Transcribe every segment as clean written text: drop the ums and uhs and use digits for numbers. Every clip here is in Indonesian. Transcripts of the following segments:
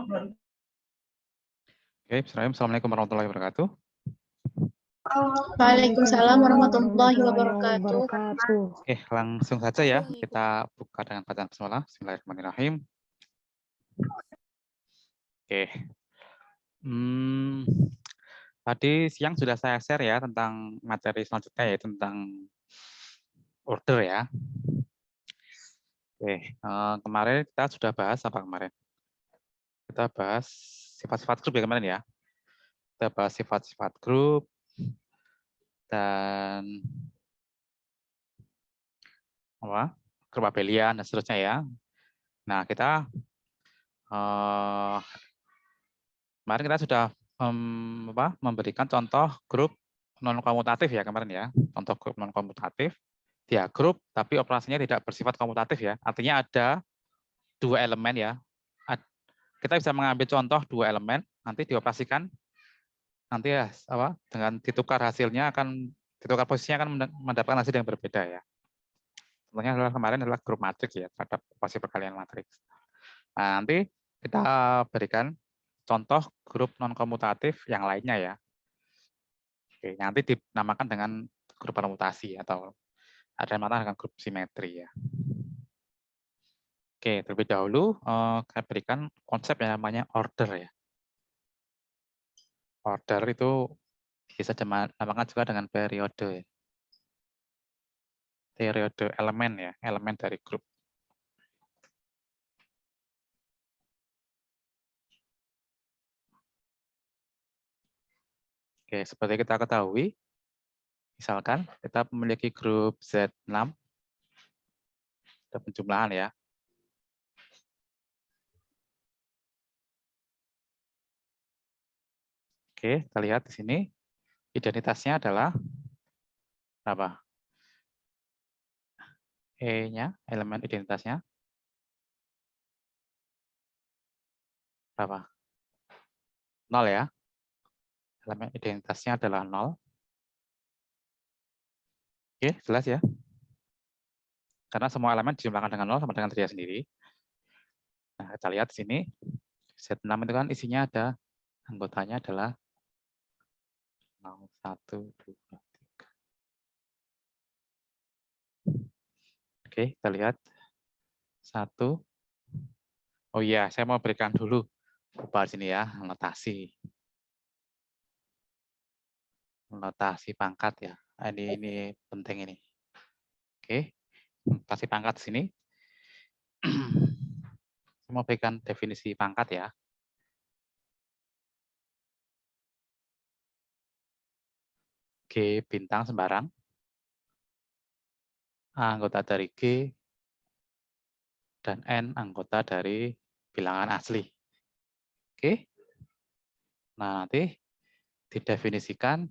Oke, Assalamualaikum warahmatullahi wabarakatuh. Waalaikumsalam warahmatullahi wabarakatuh. Oke, langsung saja ya. Kita buka dengan bacaan bismillah. Bismillahirrahmanirrahim. Oke. Tadi siang sudah saya share ya tentang materi selanjutnya yaitu tentang order ya. Oke, kemarin kita sudah bahas apa kemarin? Kita bahas sifat-sifat grup ya kemarin ya. Kita bahas sifat-sifat grup dan apa? Grup abelian dan seterusnya ya. Nah, kita kemarin kita sudah memberikan contoh grup non komutatif ya kemarin ya. Contoh grup non komutatif. Dia grup tapi operasinya tidak bersifat komutatif ya. Artinya ada dua elemen ya. Kita bisa mengambil contoh dua elemen nanti dioperasikan nanti ya apa dengan ditukar hasilnya akan ditukar posisinya akan mendapatkan hasil yang berbeda ya. Contohnya adalah kemarin adalah grup matriks ya terhadap operasi perkalian matriks. Nah, nanti kita berikan contoh grup non komutatif yang lainnya ya. Oke, nanti dinamakan dengan grup permutasi atau ada yang mengatakan dengan grup simetri ya. Oke, terlebih dahulu saya berikan konsep yang namanya order ya. Order itu bisa dinamakan juga dengan periode ya. Periode elemen ya, elemen dari grup. Oke, seperti kita ketahui, misalkan kita memiliki grup Z6, ada penjumlahan ya. Oke, kita lihat di sini, identitasnya adalah berapa? E-nya, elemen identitasnya, berapa? 0 ya. Elemen identitasnya adalah 0. Oke, jelas ya. Karena semua elemen dijumlahkan dengan 0 sama dengan dia sendiri. Nah, kita lihat di sini, Z6 itu kan isinya ada, anggotanya adalah 0, 1, 2, 3. Oke, kita lihat. 1. Oh iya, saya mau berikan dulu di sini ya, notasi. Notasi pangkat ya. Ini penting ini. Oke, notasi pangkat di sini. Saya mau berikan definisi pangkat ya. G bintang sembarang. A anggota dari G. Dan N anggota dari bilangan asli. Oke. Nah, nanti didefinisikan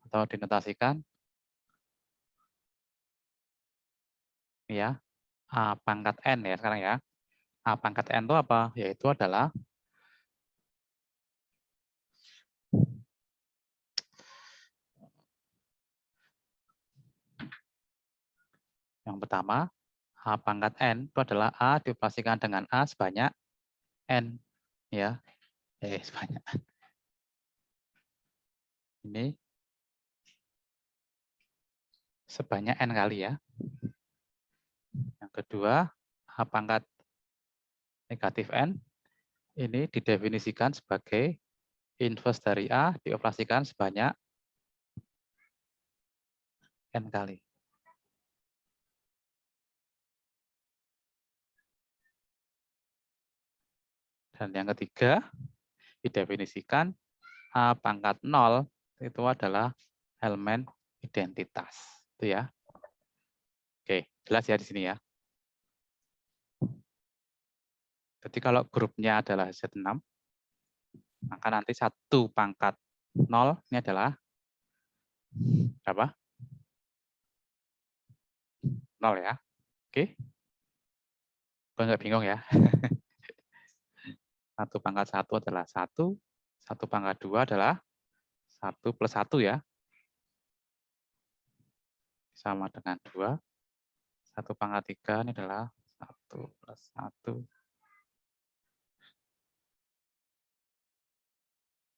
atau dinotasikan ya. A pangkat N ya sekarang ya. A pangkat N itu apa? Yaitu adalah yang pertama, A pangkat N itu adalah A dioperasikan dengan A sebanyak N. Ya, sebanyak N. Ini sebanyak N kali ya. Yang kedua, A pangkat negatif N ini didefinisikan sebagai inverse dari A dioperasikan sebanyak N kali. Dan yang ketiga, didefinisikan A pangkat 0 itu adalah elemen identitas. Itu ya. Oke, jelas ya di sini ya. Jadi kalau grupnya adalah Z6, maka nanti 1 pangkat 0 ini adalah berapa? 0 ya. Oke. Kok nggak bingung ya? 1 pangkat 1 adalah 1, 1 pangkat 2 adalah 1 plus 1 ya. Sama dengan 2. 1 pangkat 3 ini adalah 1 plus 1.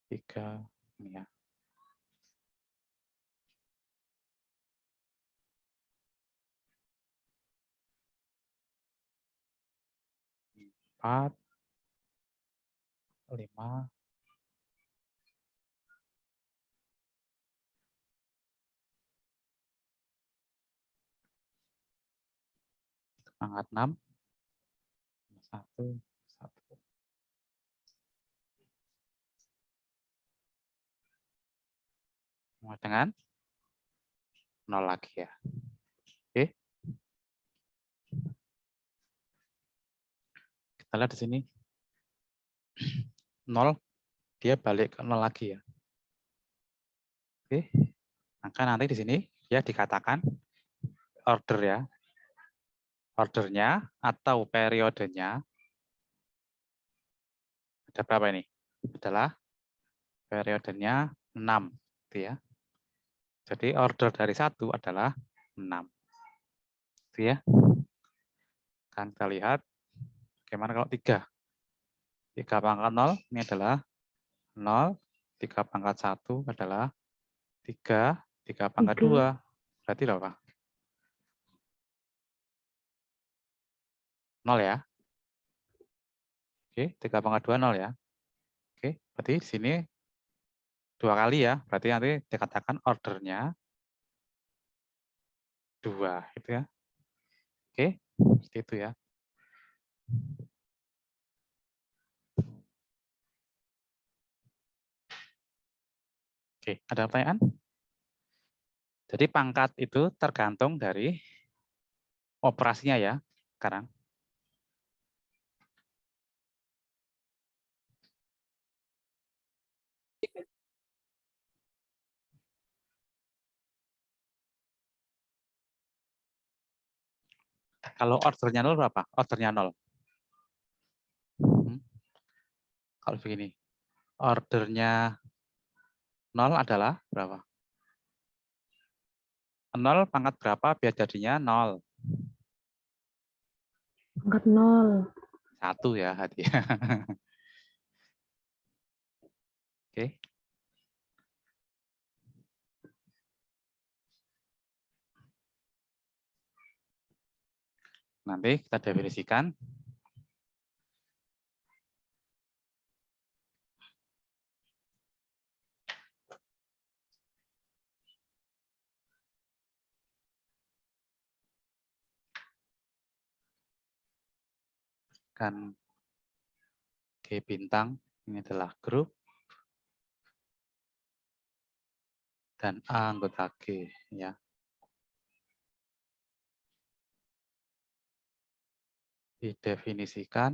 3, ini ya. Empat, 5, pangkat 6, 1, 1. Sama dengan 0 lagi ya. Oke. Kita lihat di sini. 0, dia balik ke 0 lagi ya. Oke. Maka nanti di sini dia dikatakan order ya. Ordernya atau periodenya ada berapa ini? Adalah periodenya 6, gitu ya. Jadi order dari 1 adalah 6. Gitu ya. Kan kita lihat bagaimana kalau 3. 3 pangkat 0 ini adalah 0, 3 pangkat 1 adalah 3, 3 pangkat 2 berarti berapa? 0 ya. Oke, 3 pangkat 2 0 ya. Oke, berarti di sini 2 kali ya. Berarti nanti dikatakan ordernya 2 gitu ya. Oke, seperti itu ya. Oke, ada pertanyaan? Jadi pangkat itu tergantung dari operasinya ya sekarang. Kalau ordernya 0 berapa? Ordernya 0. Kalau begini, ordernya 0 adalah berapa? 0 pangkat berapa biar jadinya 0? Pangkat 0. 1 ya, hati. Oke. Nanti kita definisikan. Kan G bintang ini adalah grup dan A anggota G ya. Didefinisikan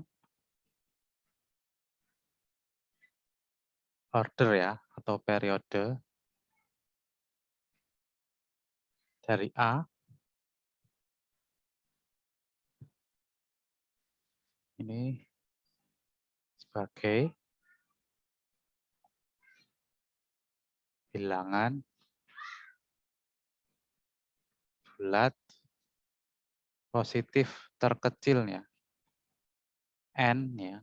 order ya atau periode dari A ini sebagai bilangan bulat positif terkecilnya N ya.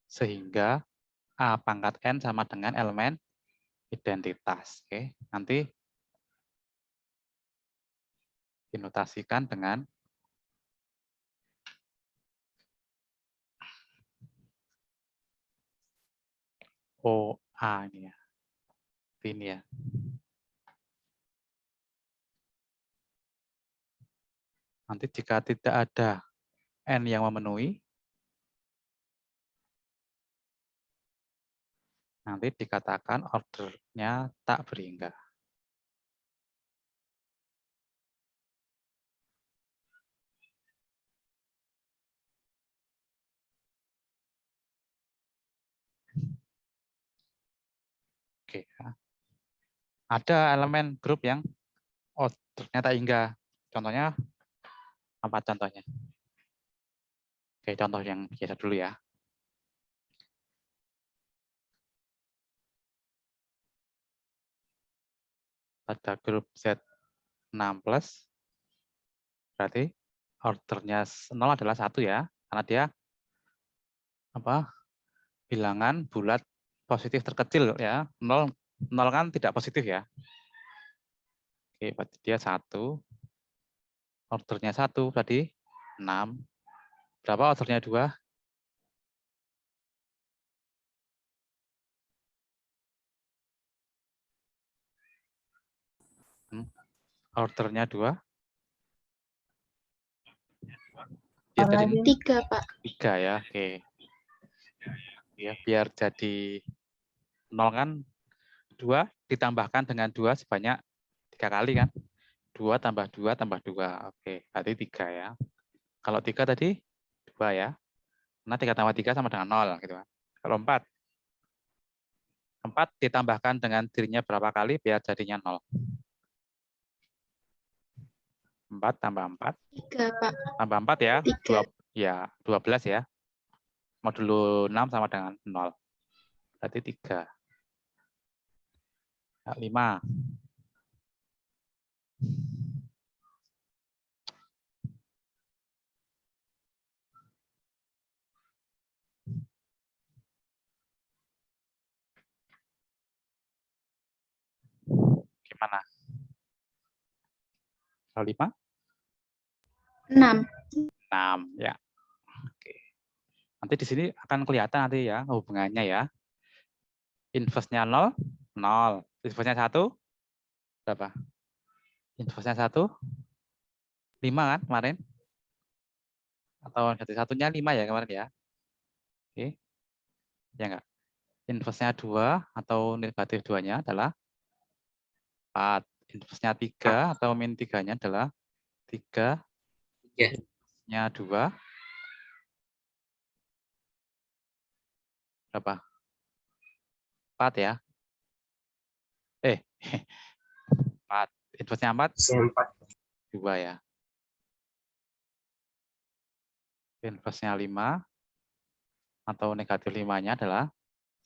Sehingga A pangkat N sama dengan elemen identitas. Oke, nanti dinotasikan dengan OA ini ya. Ini ya. Nanti jika tidak ada N yang memenuhi, nanti dikatakan ordernya tak berhingga. Oke. Ada elemen grup yang ordernya tak hingga. Contohnya apa contohnya? Oke, contoh yang biasa dulu ya. Pada grup Z6+, berarti ordernya 0 adalah 1 ya, karena dia apa? Bilangan bulat positif terkecil ya. 0 kan tidak positif ya. Oke, berarti dia 1. Ordernya 1 tadi 6. Berapa ordernya 2? Ordernya 2. Biar jadi 3, Pak. 3 ya. Oke. Ya, biar jadi 0 kan 2 ditambahkan dengan 2 sebanyak 3 kali kan. 2 tambah 2 tambah 2. Oke, berarti 3 ya. Kalau 3 tadi 2 ya. Nah, 3 tambah 3 sama dengan 0 gitu kan. Kalau 4 ditambahkan dengan dirinya berapa kali biar jadinya 0. 4 tambah 4. 3, Pak. Tambah 4 ya. 3. Ya, 12 ya. Modulo 6 sama dengan 0. Berarti 3. 5. Gimana? Kalau 5? 6. 6 ya. Oke. Nanti di sini akan kelihatan nanti ya hubungannya ya. Inverse-nya 0, 0. Inverse-nya 1, berapa? Inverse-nya 1, 5 kan kemarin? Atau satunya 5 ya kemarin ya? Oke. Ya enggak? Inverse-nya 2 atau negatif 2-nya adalah 4. Inverse-nya 3 atau min 3-nya adalah 3. Inverse-nya 2, berapa? 4 ya? 4. Inverse-nya 4, 2 ya. Inverse-nya 5 atau negatif 5-nya adalah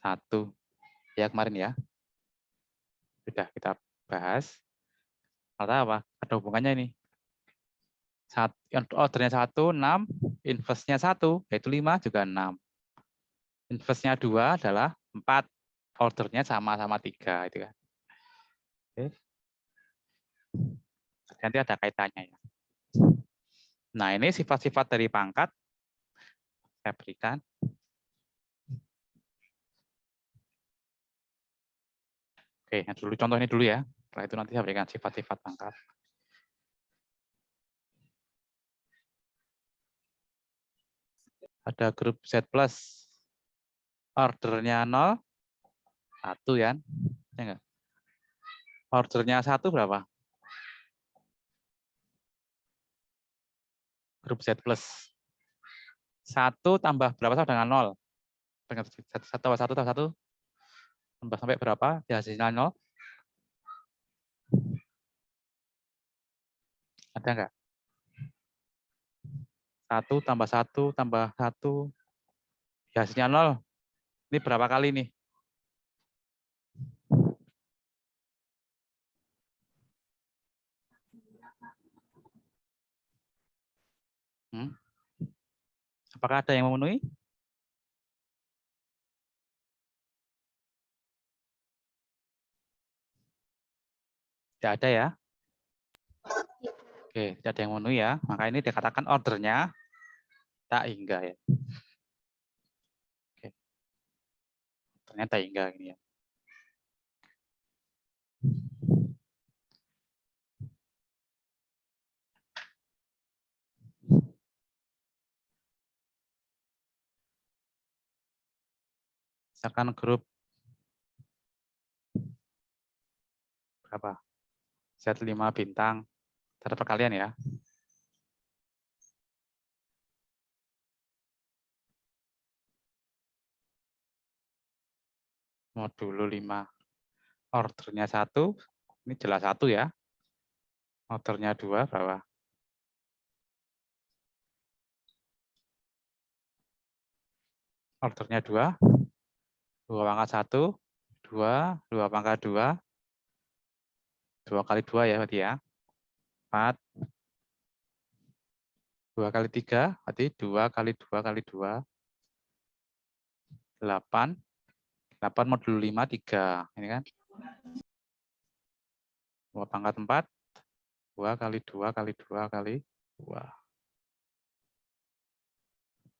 1. Ya kemarin ya. Sudah kita bahas. Kata apa? Ada hubungannya ini. Ordernya 1, 6. Inverse-nya 1, yaitu 5 juga 6. Inverse-nya 2 adalah 4. Ordernya sama-sama 3. Itu kan. Oke. Nanti ada kaitannya ya. Nah, ini sifat-sifat dari pangkat. Saya berikan. Oke, yang dulu contoh ini dulu ya. Setelah itu nanti saya berikan sifat-sifat pangkat. Ada grup Z+. Ordernya 0, 1 ya. Ya enggak? Ordernya 1 berapa? Grup Z+. 1 tambah berapa sama dengan 0? Dengan 1 tambah 1 tambah 1 tambah sampai berapa? Di hasilnya 0? Ada enggak? 1 tambah 1 tambah 1 di hasilnya 0. Ini berapa kali nih? Apakah ada yang memenuhi? Tidak ada ya. Oke, tidak ada yang memenuhi ya. Maka ini dikatakan ordernya tak hingga ya. Oke. Ternyata hingga ini ya. Misalkan grup berapa? Z5 bintang. Cara perkalian ya. Modulo 5. Ordernya 1. Ini jelas 1 ya. Ordernya 2 berapa? Ordernya 2. 2 pangkat 1. 2. 2 pangkat 2. 2 kali 2 ya berarti ya. 4. 2 kali 3. Berarti 2 kali 2 kali 2. 8. 8 modulo 5, 3. Ini kan. 2 pangkat 4, 2 kali 2 kali 2 kali 2.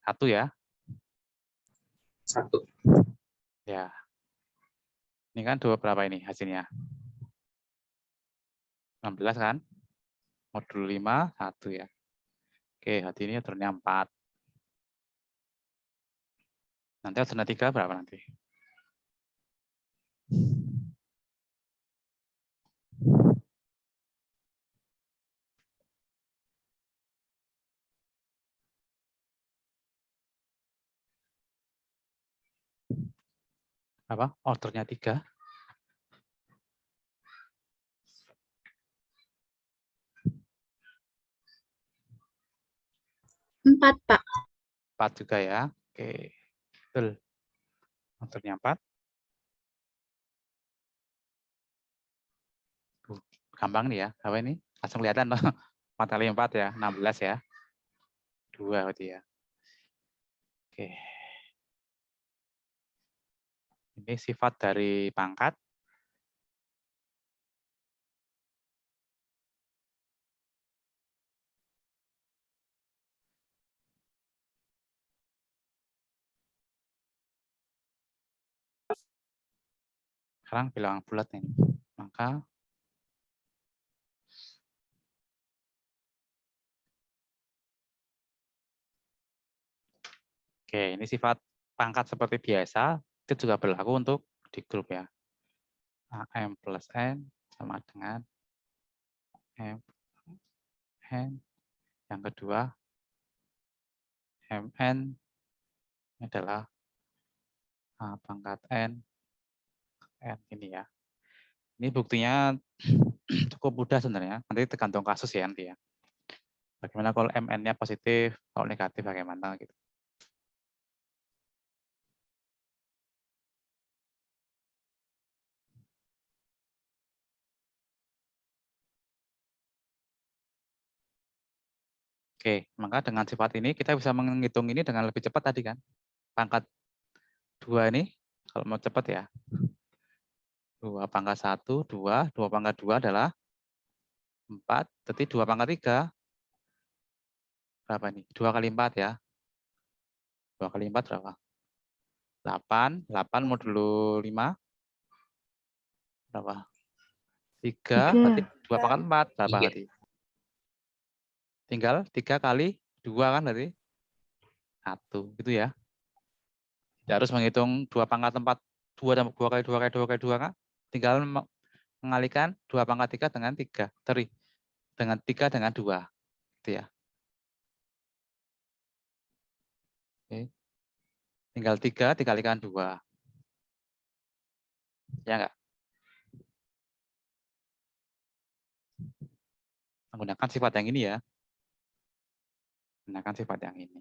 1 ya. 1. Ya. Ini kan 2 berapa ini hasilnya? 16 kan? Modulo 5, 1 ya. Oke, hati ini ordernya 4. Nanti ordernya 3 berapa nanti? Apa? Ordernya 3. 4, Pak. 4 juga ya. Oke. Betul. Ordernya 4. Gampang nih ya. Apa ini? Langsung kelihatan loh. 4 kali 4 ya. 16 ya. 2 berarti ya. Oke. Ini sifat dari pangkat. Sekarang bilangan bulat nih. Maka oke, ini sifat pangkat seperti biasa. Itu juga berlaku untuk di grup ya. AM plus N sama dengan M N. Yang kedua, MN adalah A pangkat N ini ya. Ini buktinya cukup mudah sebenarnya. Nanti tergantung kasus ya nanti ya. Bagaimana kalau MN-nya positif, kalau negatif bagaimana gitu. Oke, maka dengan sifat ini kita bisa menghitung ini dengan lebih cepat tadi kan. Pangkat 2 ini, kalau mau cepat ya. 2 pangkat 1, 2. 2 pangkat 2 adalah 4. Jadi 2 pangkat 3. Berapa nih? 2 kali 4 ya. 2 kali 4 berapa? 8. 8 modulo 5. Berapa? 3. Berarti 2 pangkat 4. Berapa Iya. tadi? Tinggal 3 kali 2 kan berarti 1. Gitu ya. Tidak harus menghitung 2 pangkat 4. 2 kali 2 kali 2 kali 2 kan. Tinggal mengalihkan 2 pangkat 3 dengan 3. Sorry. Dengan 3 dengan 2. Gitu ya. Oke. Tinggal 3 dikalikan 2. Ya enggak? Menggunakan sifat yang ini ya. Menggunakan sifat yang ini.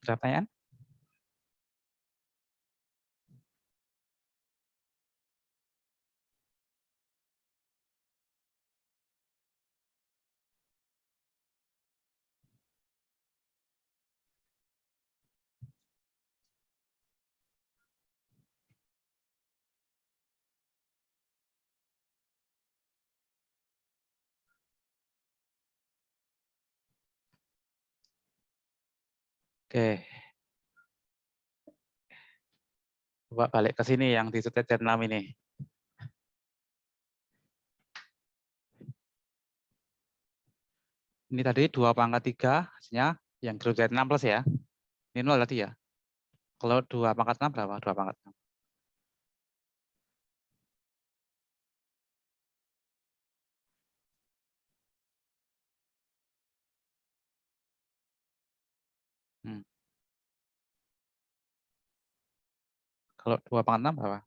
Ada pertanyaan? Oke. Coba balik ke sini yang di Z6 ini. Ini tadi 2 pangkat 3, hasilnya yang grup Z6 plus ya. Ini 0 tadi ya. Kalau 2 pangkat 6 berapa? 2 pangkat 6. Kalau 2 pangkat 6 berapa?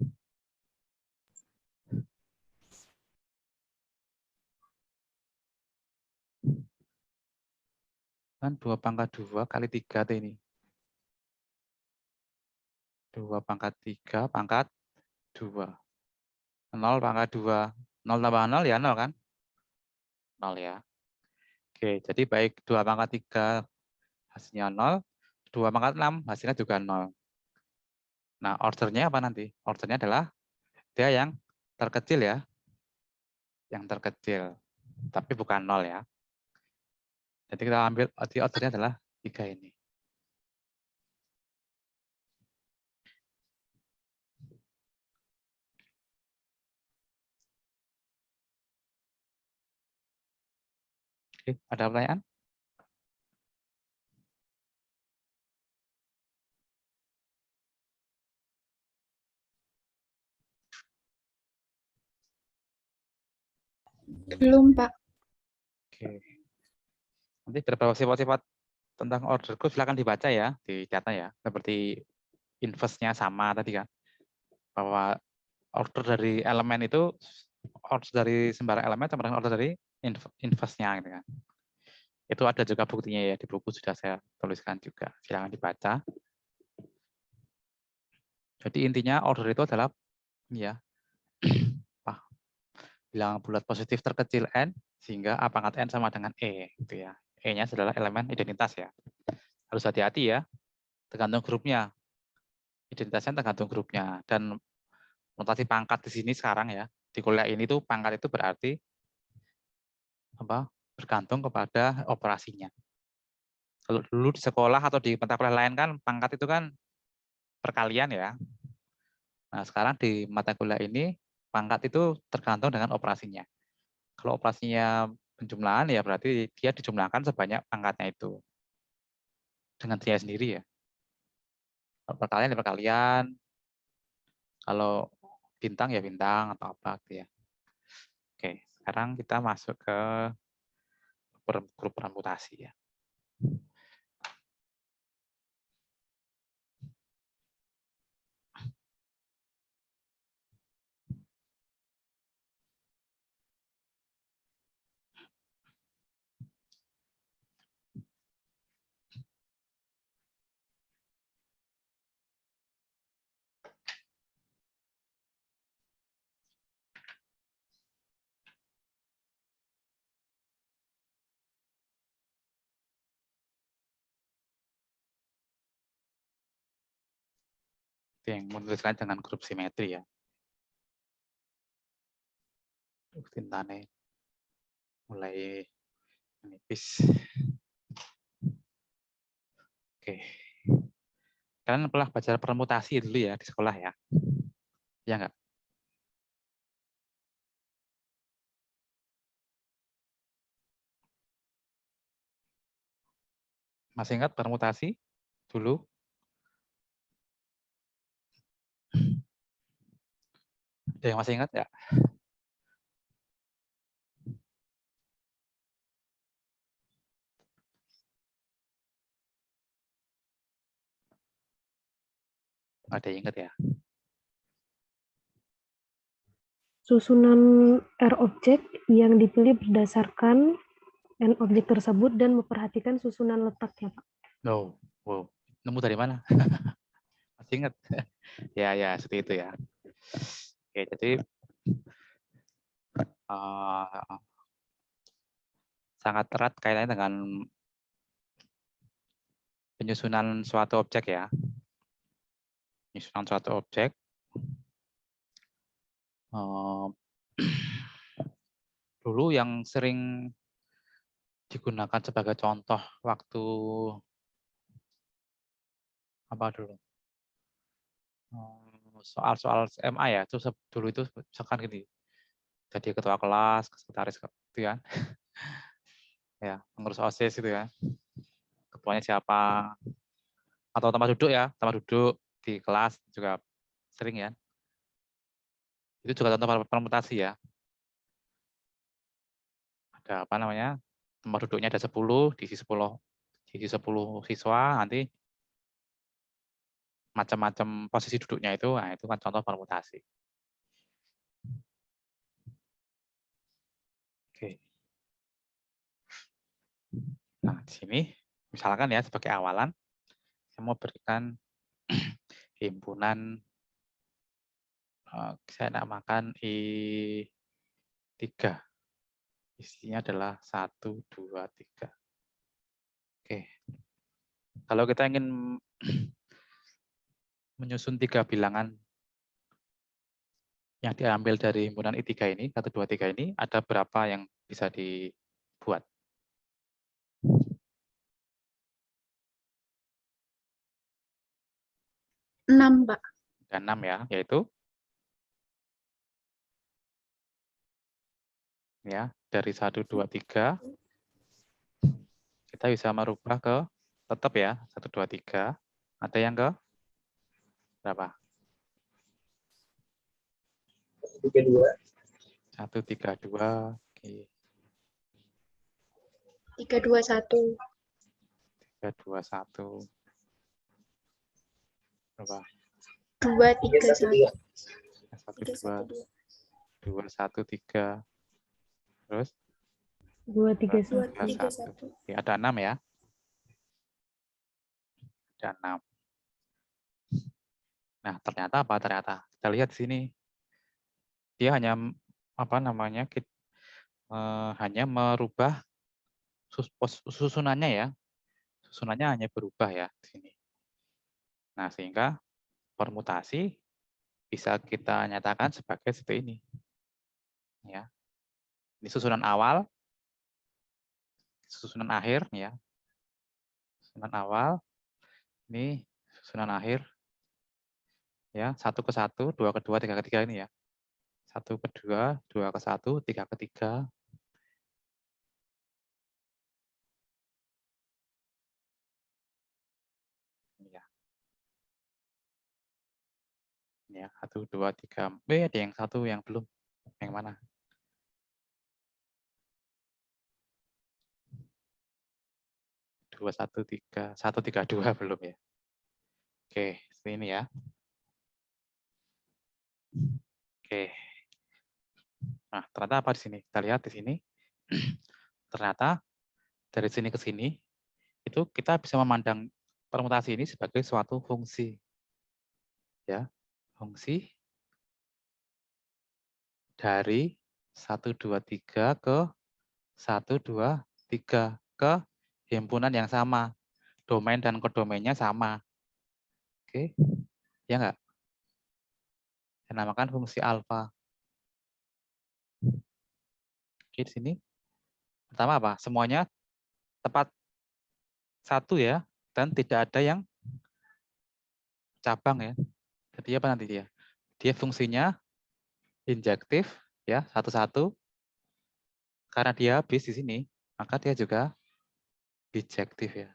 Kan 2 pangkat 2 kali 3 tuh ini. 2 pangkat 3 pangkat 2. 0 pangkat 2. 0 tambah 0 ya 0 kan? 0 ya. Oke, jadi baik 2 pangkat 3 hasilnya 0, 2 pangkat 6 hasilnya juga 0. Nah, ordernya apa nanti? Ordernya adalah dia yang terkecil ya. Yang terkecil. Tapi bukan 0 ya. Jadi kita ambil ordernya adalah 3 ini. Oke, ada pertanyaan? Belum, Pak. Oke. Nanti beberapa sifat-sifat tentang order group silakan dibaca ya di data ya. Seperti inverse-nya sama tadi kan. Bahwa order dari elemen itu order dari sembarang elemen sama dengan order dari inverse-nya gitu kan. Itu ada juga buktinya ya di buku sudah saya tuliskan juga. Silakan dibaca. Jadi intinya order itu adalah ya bilangan bulat positif terkecil n sehingga A pangkat n sama dengan E gitu ya. E-nya adalah elemen identitas ya. Harus hati-hati ya. Tergantung grupnya. Identitasnya tergantung grupnya dan notasi pangkat di sini sekarang ya. Di kuliah ini tuh pangkat itu berarti apa? Bergantung kepada operasinya. Kalau dulu di sekolah atau di mata kuliah lain kan pangkat itu kan perkalian ya. Nah, sekarang di mata kuliah ini pangkat itu tergantung dengan operasinya. Kalau operasinya penjumlahan ya berarti dia dijumlahkan sebanyak pangkatnya itu dengan dia sendiri ya. Kalau perkalian ya perkalian, kalau bintang ya bintang atau apa gitu ya. Oke, sekarang kita masuk ke grup permutasi ya. Itu yang menuliskan dengan grup simetri ya. Tintanya mulai menipis. Oke. Kalian pernah baca permutasi dulu ya di sekolah ya? Ya enggak? Masih ingat permutasi dulu? Ada yang masih ingat ya? Ada yang ingat ya? Susunan R objek yang dipilih berdasarkan N objek tersebut dan memperhatikan susunan letaknya, Pak. No. Wow. Nemu dari mana? Masih ingat? Ya, ya, seperti itu ya. Oke, jadi sangat erat kaitannya dengan penyusunan suatu objek ya. Penyusunan suatu objek. Dulu yang sering digunakan sebagai contoh waktu apa dulu? Soal-soal SMA ya, itu dulu itu misalkan gini, jadi ketua kelas, sekretaris gitu ya, ya pengurus OSIS gitu ya, ketuanya siapa, atau tempat duduk ya, tempat duduk di kelas juga sering ya. Itu juga contoh permutasi ya. Ada apa namanya? Tempat duduknya ada 10, diisi 10 siswa, nanti macam-macam posisi duduknya itu, nah itu kan contoh permutasi. Oke. Nah, di sini misalkan ya sebagai awalan, saya mau berikan himpunan saya namakan I3. Isinya adalah 1, 2, 3. Oke. Kalau kita ingin menyusun 3 bilangan yang diambil dari himpunan I3 ini, 1, 2, 3 ini, ada berapa yang bisa dibuat? 6, Pak. Dan 6 ya, yaitu ya dari 1, 2, 3 kita bisa merubah ke tetap ya 1, 2, 3. Ada yang ke berapa? 1, 3, 2. Oke. 3, 2, 1. 3, 2, 1. Berapa? 2, 3, 1. 1, 2, 2, 1, 3. Terus 2, 3, 2, 1. 3, 1. 1. Oke, ada 6 ya. Ada 6. Nah, ternyata apa? Ternyata kita lihat di sini dia hanya apa namanya? Hanya merubah susunannya ya. Susunannya hanya berubah ya di sini. Nah, sehingga permutasi bisa kita nyatakan sebagai seperti ini. Ya. Ini susunan awal, susunan akhir ya. Susunan awal, ini susunan akhir. Ya, 1 ke 1, 2 ke 2, 3 ke 3 ini ya. 1 ke 2, 2 ke 1, 3 ke 3. Ini ya. Ya, 1, 2, 3. Ada yang satu yang belum. Yang mana? Dua, 1, 3. 1, 3, 2 belum ya. Oke, ini ya. Oke. Nah, ternyata apa di sini? Kita lihat di sini. Ternyata dari sini ke sini, itu kita bisa memandang permutasi ini sebagai suatu fungsi. Ya, fungsi dari 1, 2, 3 ke 1, 2, 3 ke himpunan yang sama. Domain dan kodomainnya sama. Oke, ya enggak? Saya namakan fungsi alfa. Oke, di sini. Pertama apa? Semuanya tepat satu ya, dan tidak ada yang cabang ya. Jadi apa nanti dia? Dia fungsinya injektif ya, satu-satu. Karena dia habis di sini, maka dia juga bijektif ya.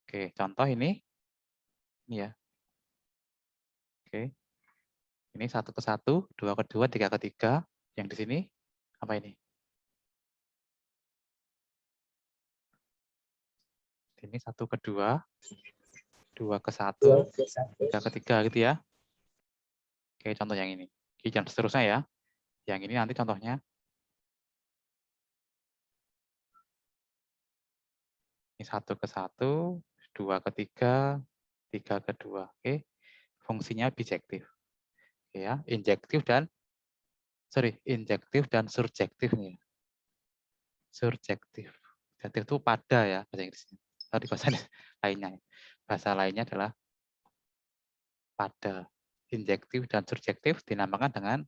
Oke, contoh ini ya. Oke. Ini 1 ke 1, 2 ke 2, 3 ke 3. Yang di sini apa ini? Ini 1 ke 2, 2 ke 1, 3 ke 3 gitu ya. Oke, contoh yang ini. Oke, dan seterusnya ya. Yang ini nanti contohnya. Ini 1 ke 1, 2 ke 3, 3 ke 2. Oke. Fungsinya bijektif. Oke ya, injektif dan surjektif nih. Surjektif. Surjektif itu pada ya bahasa Inggrisnya. Tadi bahasa lainnya. Bahasa lainnya adalah pada. Injektif dan surjektif dinamakan dengan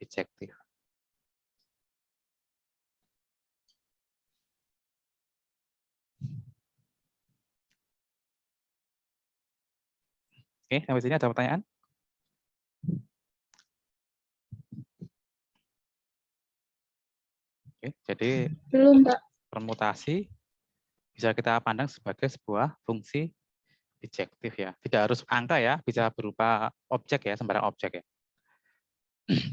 bijektif. Oke, sampai sini ada pertanyaan? Oke, jadi Belum, Pak. permutasi bisa kita pandang sebagai sebuah fungsi bijektif ya. Tidak harus angka ya, bisa berupa objek ya, sembarang objek ya.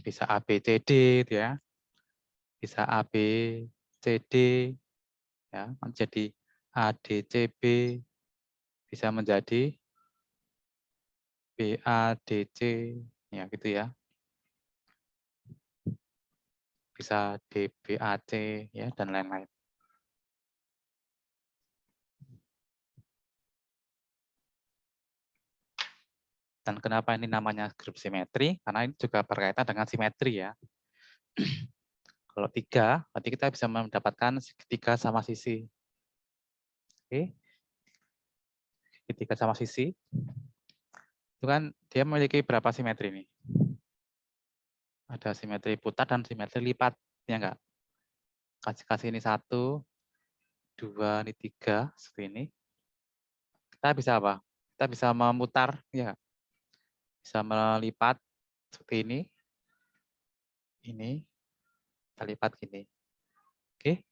Bisa A, B, C, D gitu ya. Bisa A, B, C, D ya, menjadi A, D, C, B, bisa menjadi B, A, D, C ya gitu ya. Bisa D, B, A, C ya dan lain-lain. Dan kenapa ini namanya grup simetri? Karena ini juga berkaitan dengan simetri ya. Kalau 3, berarti kita bisa mendapatkan segitiga sama sisi. Oke. Segitiga sama sisi. Itu kan dia memiliki berapa simetri nih? Ada simetri putar dan simetri lipat, ya enggak? Kasih ini 1, 2, ini 3, seperti ini. Kita bisa apa? Kita bisa memutar, ya. Bisa melipat seperti ini. Ini kita lipat gini. Oke?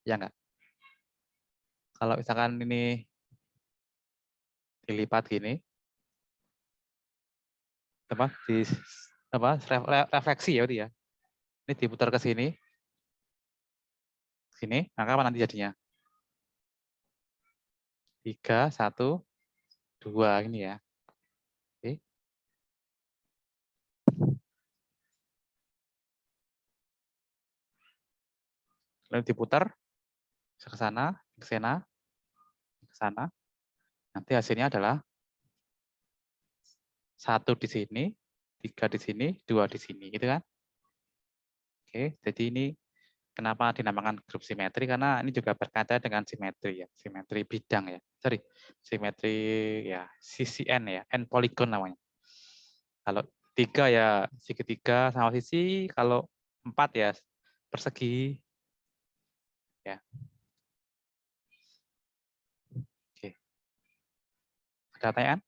Ya enggak? Kalau misalkan ini dilipat gini, refleksi ya, ya. Ini diputar ke sini, maka apa nanti jadinya? 3, 1, 2 ini ya. Oke. Lalu diputar ke sana, ke sana, ke sana. Nanti hasilnya adalah 1 di sini, 3 di sini, 2 di sini, gitu kan? Oke, jadi ini kenapa dinamakan grup simetri? Karena ini juga berkaitan dengan simetri ya, simetri bidang ya. Sorry, simetri ya sisi n ya, n poligon namanya. Kalau 3 ya segitiga sama sisi, kalau 4 ya persegi. Ya. Oke. Ada pertanyaan?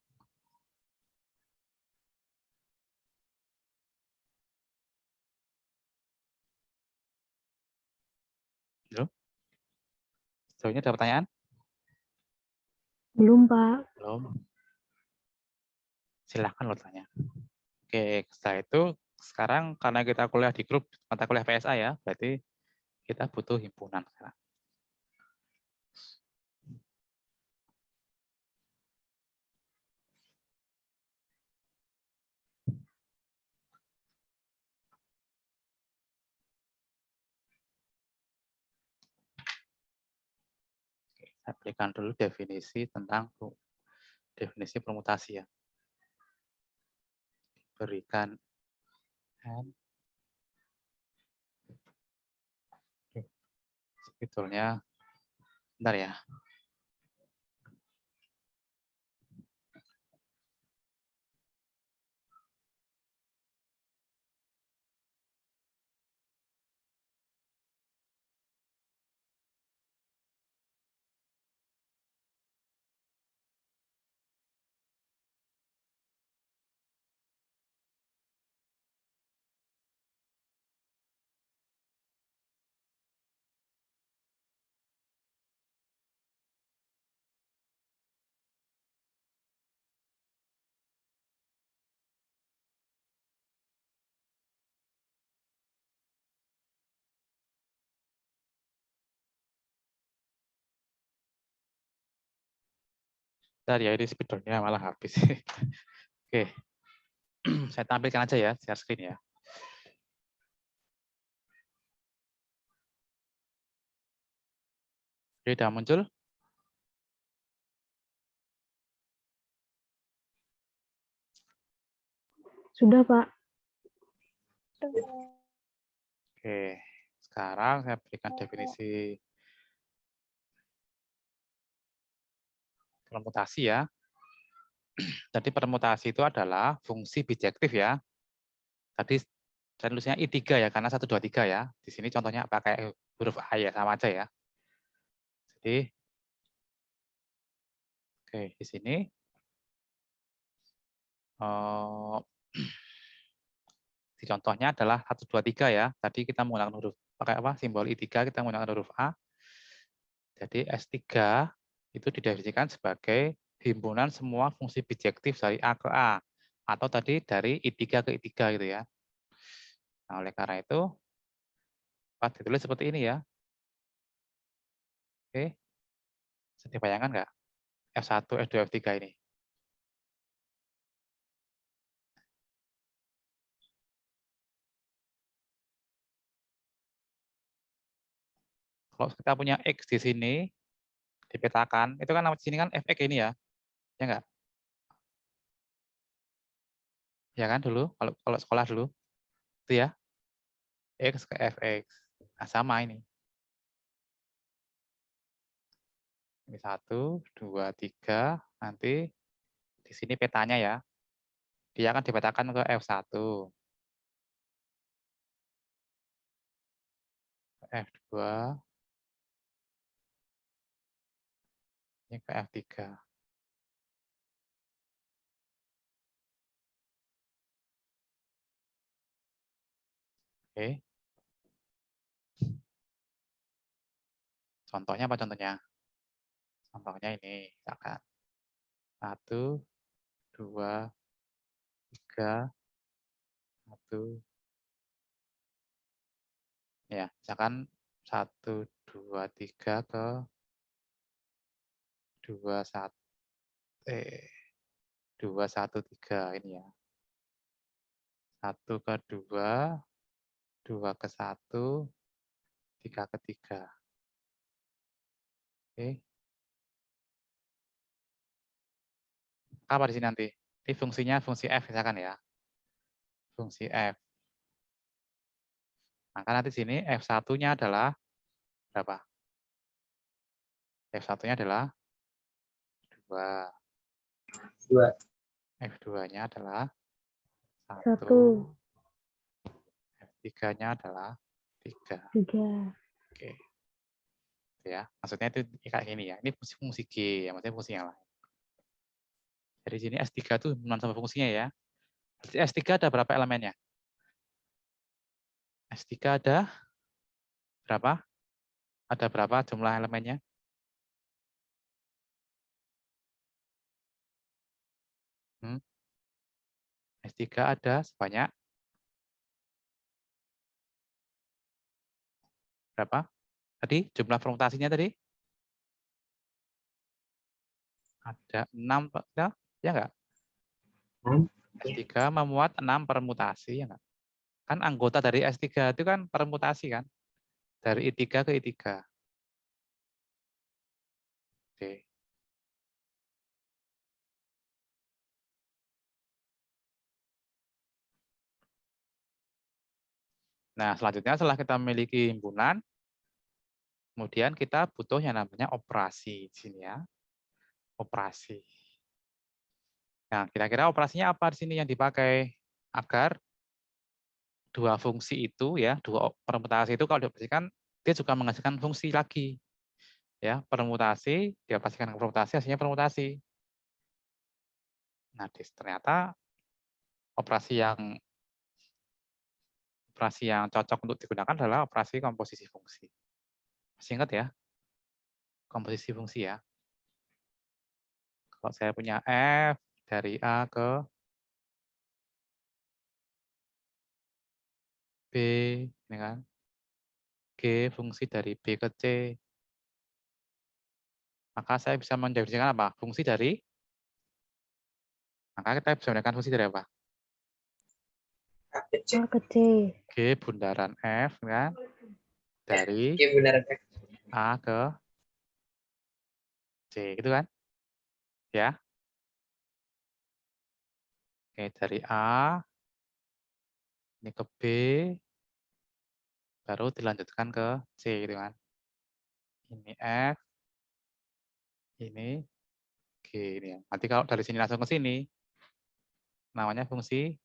Belum? Sejauh ini ada pertanyaan? Belum, Pak. Belum. Silahkan lo tanya. Oke, setelah itu sekarang karena kita kuliah di grup mata kuliah PSA ya, berarti kita butuh himpunan sekarang. Saya berikan dulu definisi tentang definisi permutasi ya. Berikan sebetulnya bentar ya. Bentar ya, ini spidolnya malah habis. Oke, saya tampilkan aja ya, share screen ya. Oke, sudah muncul? Sudah, Pak. Oke, sekarang saya berikan definisi permutasi ya. Jadi permutasi itu adalah fungsi bijektif ya. Tadi saya tulisnya I3 ya, karena 1, 2, 3 ya. Di sini contohnya pakai huruf A ya, sama aja ya. Jadi, oke, di sini di contohnya adalah 1, 2, 3 ya. Tadi kita menggunakan huruf, pakai apa? Simbol I3, kita menggunakan huruf A. Jadi S3 itu didefinisikan sebagai himpunan semua fungsi bijektif dari A ke A. Atau tadi dari I3 ke I3 gitu ya. Nah, oleh karena itu, Pak ditulis seperti ini ya. Oke, bisa dibayangkan nggak? F1, F2, F3 ini. Kalau kita punya X di sini, dipetakan, itu kan nama di sini kan Fx ini ya. Ya nggak? Ya kan dulu, kalau sekolah dulu. Itu ya, X ke Fx. Nah, sama ini. Ini 1, 2, 3. Nanti di sini petanya ya. Dia akan dipetakan ke F1, F2, ini ke F3. Oke. Contohnya apa contohnya? Contohnya ini, misalkan 1, 2, 3, 1. Ya, misalkan 1, 2, 3 ke 2, 1, 2, 1, 3 ini ya. 1 ke 2, 2 ke 1, 3 ke 3. Oke. Apa di sini nanti? Ini fungsinya fungsi F misalkan ya. Fungsi F. Maka nanti sini F1-nya adalah berapa? F1-nya adalah 2. 2. F2-nya adalah 1. 1. F3-nya adalah 3. 3. Oke. Ya, maksudnya itu kayak gini ya. Ini fungsi G, ya, maksudnya fungsi yang lain. Dari sini S3 itu non sama fungsinya ya. Berarti S3 ada berapa elemennya? S3 ada berapa? Ada berapa jumlah elemennya? S3 ada sebanyak berapa? Tadi jumlah permutasinya tadi? Ada 6, ya enggak? 6. S3 memuat 6 permutasi, ya enggak? Kan anggota dari S3 itu kan permutasi kan? Dari I3 ke I3. Oke. Nah, selanjutnya setelah kita memiliki himpunan, kemudian kita butuh yang namanya operasi di sini ya. Operasi. Nah, kira-kira operasinya apa di sini yang dipakai agar dua fungsi itu ya, dua permutasi itu kalau dioperasikan dia juga menghasilkan fungsi lagi. Ya, permutasi dioperasikan ke permutasi, hasilnya permutasi. Nah, ternyata operasi yang cocok untuk digunakan adalah operasi komposisi fungsi. Masih ingat ya? Komposisi fungsi ya. Kalau saya punya F dari A ke B, ini kan. G fungsi dari B ke C. Maka saya bisa mendefinisikan apa? Fungsi dari, maka kita bisa menggunakan fungsi dari apa? A ke C. G bundaran F, kan? Dari A ke C, gitu kan? Ya. Oke, dari A, ini ke B, baru dilanjutkan ke C, gitu kan? Ini F, ini G, ini ya. Nanti kalau dari sini langsung ke sini, namanya fungsi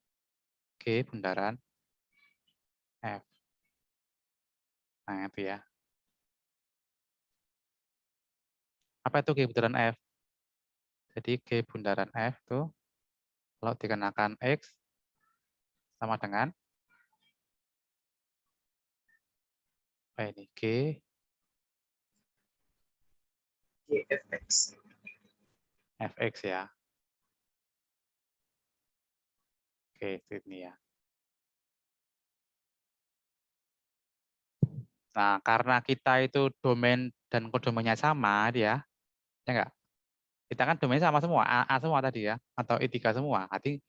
G bundaran F. Nah, itu ya. Apa itu G bundaran F? Jadi G bundaran F itu kalau dikenakan X sama dengan apa ini? GFX. Fx ya. Oke, itu ini ya. Nah, karena kita itu domain dan kodomennya sama, dia, ya enggak? Kita kan domainnya sama semua, A semua tadi ya, atau I3 semua. Nanti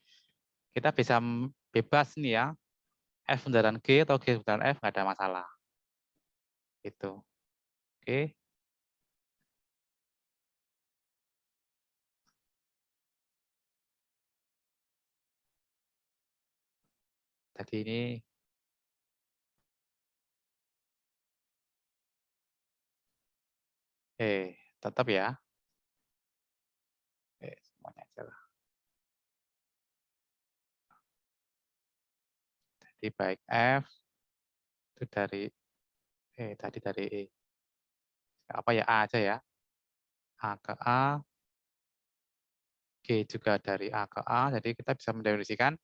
kita bisa bebas nih ya, F bundaran G atau G bundaran F, nggak ada masalah. Gitu. Oke. Tadi ini tetap ya. Semuanya aja lah. Jadi baik F itu dari tadi dari E. Apa ya, A aja ya. A ke A, G juga dari A ke A, jadi kita bisa mendefinisikan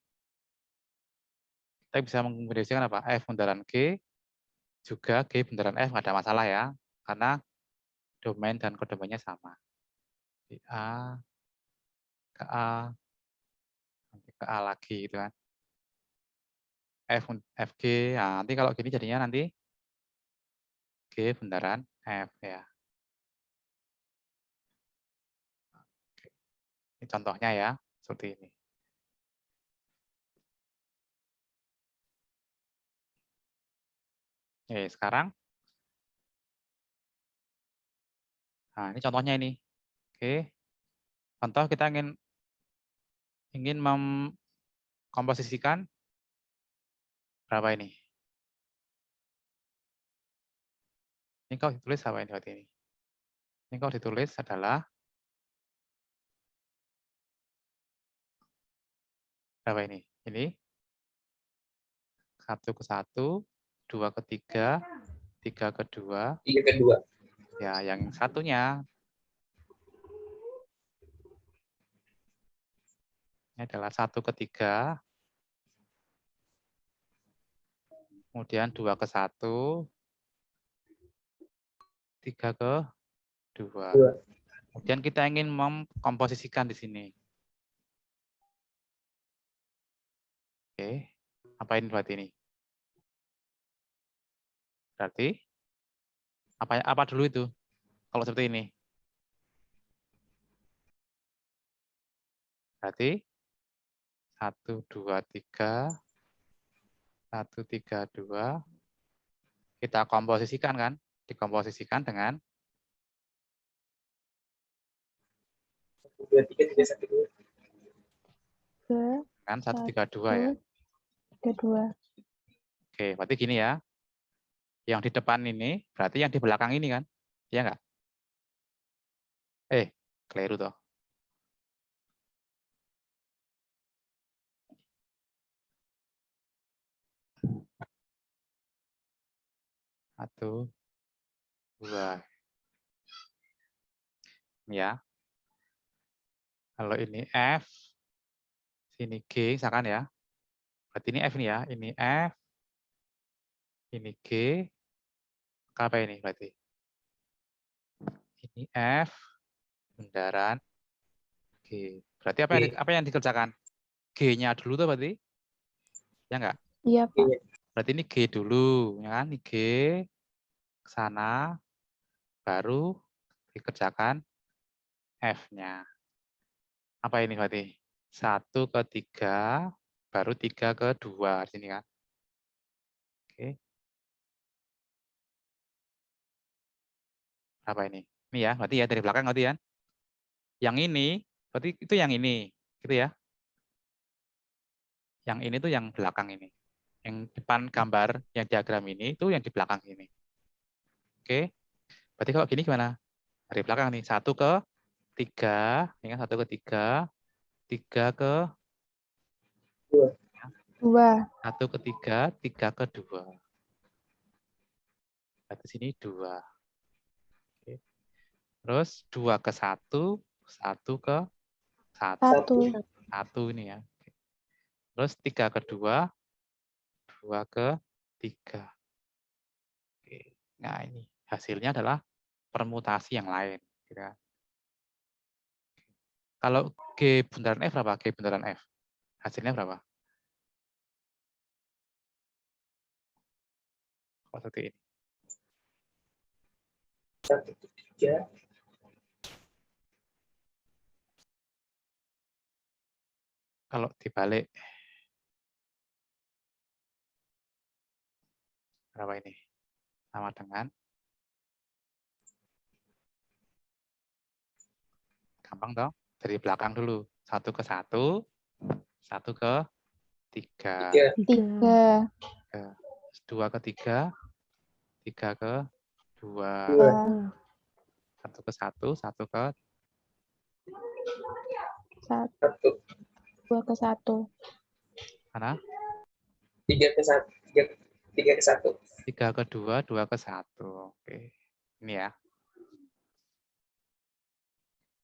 apa? F bundaran G juga G bundaran F, nggak ada masalah ya, karena domain dan kodomennya sama. Di A ke A, nanti ke A lagi gitu kan. FG, nah, nanti kalau gini jadinya nanti G bundaran F ya. Ini contohnya ya, seperti ini. Sekarang, nah ini contohnya ini. Oke, contoh kita ingin mengkomposisikan berapa ini? Ini kalau ditulis apa ini berarti ini? Ini kalau ditulis adalah berapa ini? Ini 1 ke 1, 2 ke 3, 3 ke 2. 3 ke 2. Ya, yang satunya ini adalah 1 ke 3, kemudian 2 ke 1, 3 ke 2. Kemudian kita ingin mengkomposisikan di sini. Oke, apa ini berarti ini? Berarti apa dulu itu? Kalau seperti ini. Berarti 1, 2, 3, 1, 3, 2. Kita komposisikan kan? Dikomposisikan dengan 2, 3, 3, 1, 2. kan 1, 3, 2 ya. 3, 2. Oke, berarti gini ya. Yang di depan ini berarti yang di belakang ini kan? Iya enggak? Keliru toh. Satu, 2. Ya. Kalau ini F, sini G, misalkan ya. Berarti ini F ini ya. Ini F, ini G. Apa ini berarti? Ini F, bundaran G. Berarti apa yang dikerjakan? G-nya dulu tuh berarti? Ya enggak? Iya, Pak. Berarti ini G dulu, ya kan? Ini G ke sana, baru dikerjakan F-nya. Apa ini berarti? 1 ke 3, baru 3 ke 2 di sini kan? Oke. Apa ini? Ini ya, berarti ya dari belakang berarti ya. Yang ini, berarti itu yang ini, gitu ya. Yang ini tuh yang belakang ini. Yang depan gambar, yang diagram ini, itu yang di belakang ini. Oke. Berarti kalau gini gimana? Dari belakang nih, 1 ke 3, ini kan 1 ke 3, 3 ke 2. 1 ke 3, 3 ke 2. Berarti sini 2. Oke. Terus 2 ke 1, 1 ke 1. 1. 1 ini ya. Terus 3 ke 2, 2 ke 3. Oke. Nah ini hasilnya adalah permutasi yang lain. Gitu kan. Kalau G bundaran F berapa? G bundaran F. Hasilnya berapa? Kalau seperti ini. 1, 3. Kalau dibalik. Berapa ini? Sama dengan. Gampang dong. Dari belakang dulu. 1 ke 1, 1 ke 3. 3. 3. 2 ke 3, 3 ke 2. 2. 1 ke 1, 1 ke 1. 1. 2 ke 1. mana? 3 ke 1. 3 ke 1. 3 ke 2, 2 ke 1. Oke. Ini ya.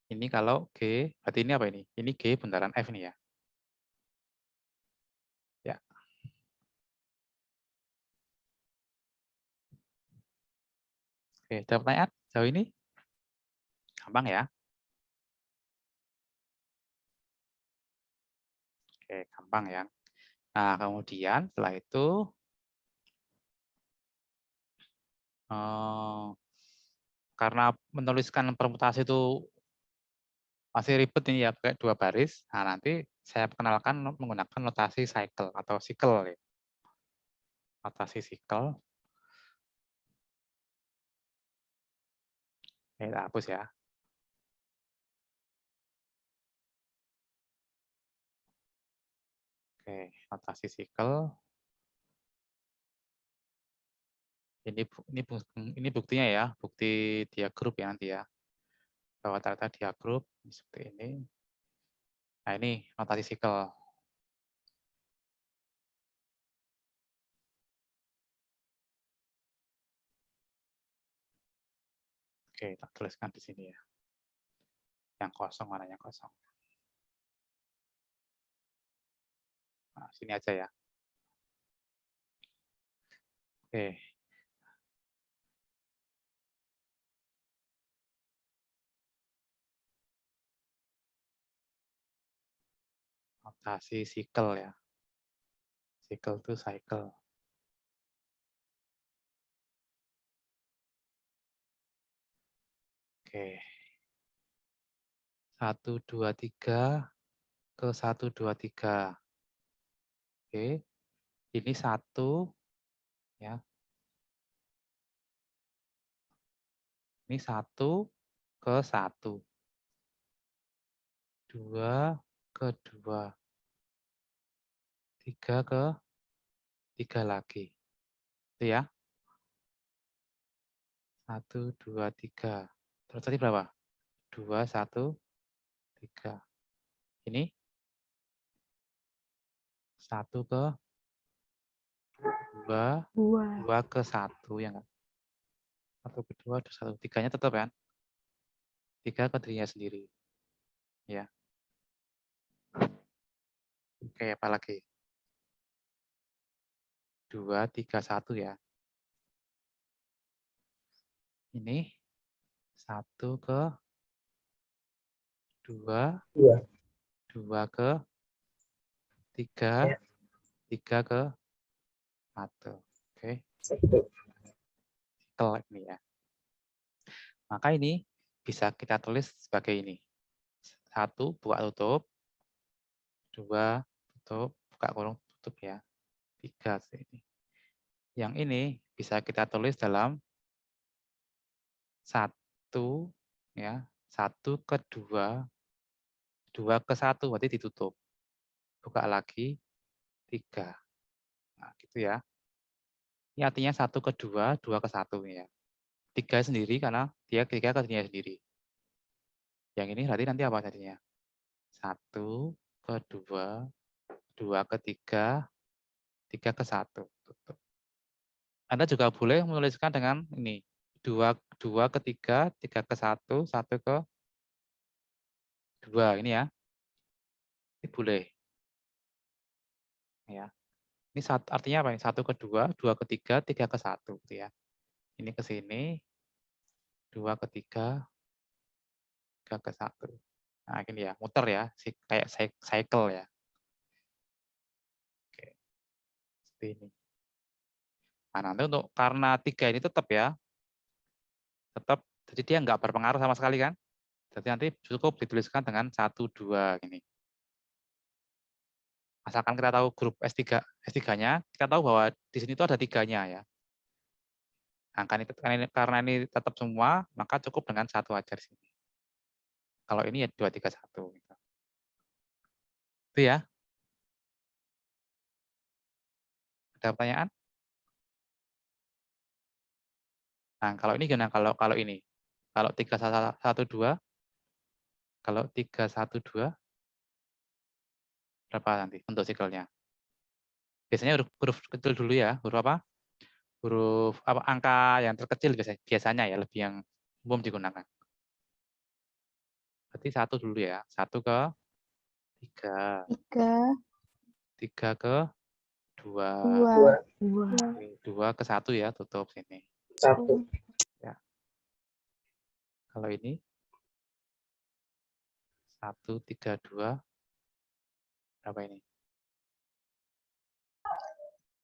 Ini kalau G, berarti ini apa ini? Ini G bundaran F nih ya. Ya. Oke, ada pertanyaan jauh ini? Gampang ya. Oke, gampang ya. Nah, kemudian setelah itu karena menuliskan permutasi itu masih ribet ini ya, kayak 2 baris. Nah, nanti saya perkenalkan menggunakan notasi cycle atau cycle ya. Notasi cycle. Ini hapus ya. Oke, notasi cycle. Ini buktinya ya, bukti dia grup ya nanti ya. Bahwa ternyata dia grup seperti ini. Nah, ini notasi cycle. Oke, tak tuliskan di sini ya. Yang kosong mana yang kosong. Nah, sini aja ya. Oke. Notasi cycle ya. Cycle itu cycle. Oke. 1, 2, 3 ke 1, 2, 3. Oke. Ini 1 ya. Ini 1 ke 1. 2 ke 2. 3 ke 3 lagi. Itu ya. 1, 2, 3. Terus tadi berapa? 2, 1, 3. Ini 1 ke 2, 2 ke 1 ya enggak? 1 ke 2, 1 ke 3-nya tetap kan? 3 ke dirinya sendiri. Ya. Oke, apa lagi? 2, 3, 1 ya. Ini 1 ke 2, 2. 2 ke 3, 3 ke 1. Oke. 1. Cycle ini ya. Maka ini bisa kita tulis sebagai ini. 1 buka tutup, 2 tutup, buka kurung tutup ya. 3 ini. Yang ini bisa kita tulis dalam 1 ya, 1 ke 2, 2 ke 1 berarti ditutup. Buka lagi 3. Nah, gitu ya. Ini artinya 1 ke 2, 2 ke 1 ya. 3 sendiri karena dia 3 ke dirinya sendiri. Yang ini berarti nanti apa tadinya? 1 ke 2, 2 ke 3, 3 ke 1. Tutup. Anda juga boleh menuliskan dengan ini. 2 ke 3, 3 ke 1, 1 ke 2 ini ya. Ini boleh. Ya. Ini artinya apa? 1 ke 2, 2 ke 3, 3 ke 1 gitu ya. Ini ke sini, 2 ke 3, 3 ke 1. Nah, ini ya, muter ya, kayak cycle ya. Oke. Seperti ini. Nah, nanti untuk karena 3 ini tetap ya. Tetap, jadi dia nggak berpengaruh sama sekali kan. Jadi nanti cukup dituliskan dengan 1, 2 gini. Asalkan kita tahu grup S3-nya, kita tahu bahwa di sini tuh ada 3-nya ya. Nah, karena ini tetap semua, maka cukup dengan 1 aja di sini. Kalau ini ya 2, 3, 1. Gitu. Itu ya. Ada pertanyaan? Nah, kalau ini gimana? Kalau ini, kalau 312, kalau 312 berapa nanti untuk sikelnya? Biasanya huruf kecil dulu ya, huruf apa? Huruf apa? Angka yang terkecil biasanya ya, lebih yang umum digunakan. Berarti 1 dulu ya, 1 ke 3, 3 ke 2, 2. 2 ke 1 ya, tutup sini. 1. Ya. Kalau ini 1, 3, 2, berapa ini?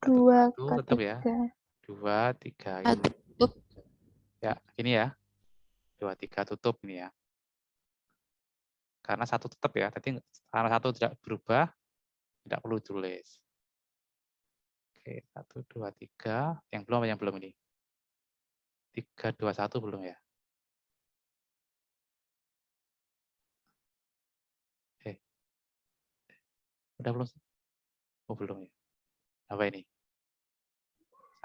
2 1, ke tetap ya. 3. 2, 3. Satu tutup. Ya, ini ya. 2, 3 tutup ini ya. Karena 1 tetap ya. Jadi karena 1 tidak berubah, tidak perlu tulis. Oke, 1, 2, 3. Yang belum ini? 3, 2, 1 belum ya? Udah belum sih? Oh, belum ya. Apa ini?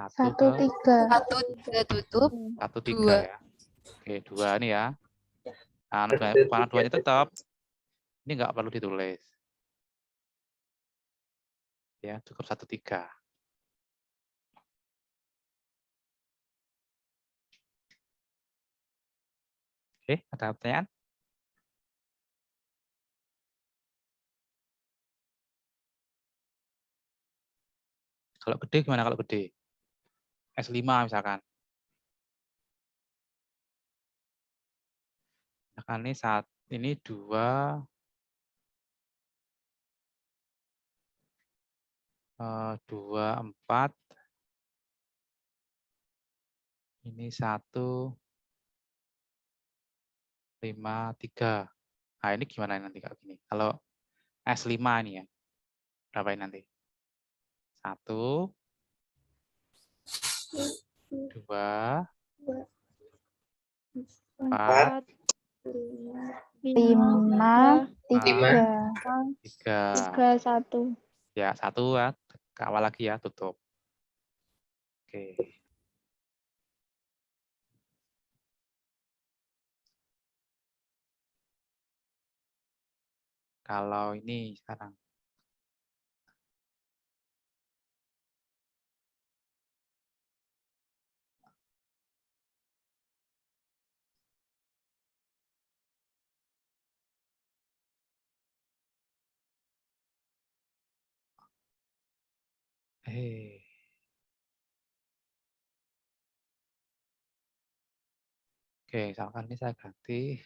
1 1, ke 3. 1, 3 tutup. 1, 3 2. ya. Oke, 2 ini ya. Nah, warna 2-nya tetap. Ini nggak perlu ditulis. Ya, cukup 1, 3. Oke, ada pertanyaan? Kalau gede gimana kalau gede? S5 misalkan. Misalkan ini 2, 2, 4. Ini 1, 5, 3. Nah, ini gimana nanti kalau gini? Kalau S5 ini ya. Berapa ini nanti? 1, 2, 4, 5, 3. 3. 1. Ya, 1 ya. Ke awal lagi ya, tutup. Oke. Kalau ini sekarang. Oke, misalkan ini saya ganti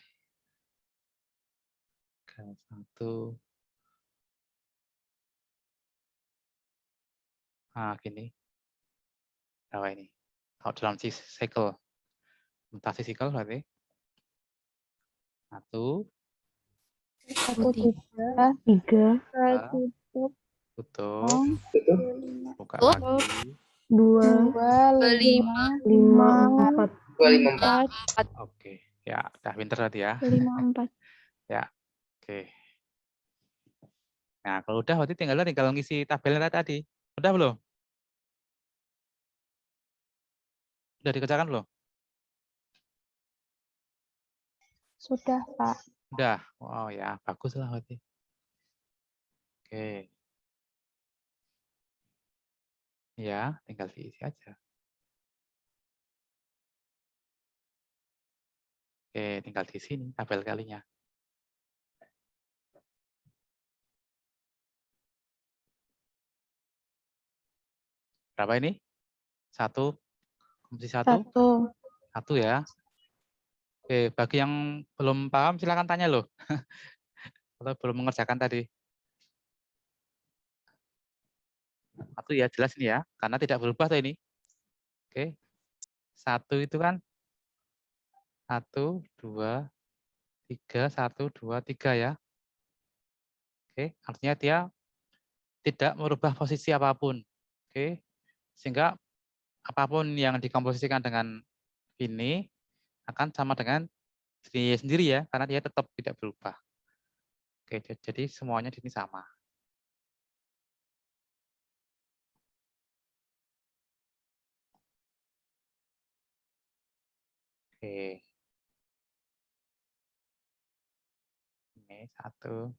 ke 1. Nah, gini. Berapa ini? Kalau dalam cycle. Mutasi cycle berarti 1, 1, 3, 3. tutup, buka Tutup. lagi. 2, 5, 5, 4. 254. Oke, ya udah pinter tadi ya. 5, 4. Ya, oke. Nah, kalau udah berarti tinggal ngisi tabelnya tadi. Udah belum? Udah dikerjakan belum? Sudah, Pak. Udah. Wow, ya bagus lah berarti. Oke. Ya, tinggal diisi aja. Oke, tinggal di sini tabel kalinya. Berapa ini? 1, komposisi 1? 1 ya. Oke, bagi yang belum paham silakan tanya loh. Atau belum mengerjakan tadi. 1 ya, jelas ini ya. Karena tidak berubah tuh ini. Oke. 1 itu kan 1, 2, 3, 1, 2, 3 ya. Oke, artinya dia tidak merubah posisi apapun. Oke. Sehingga apapun yang dikomposisikan dengan ini akan sama dengan dirinya sendiri ya, karena dia tetap tidak berubah. Oke, jadi semuanya di sini sama. Oke. Ini 1.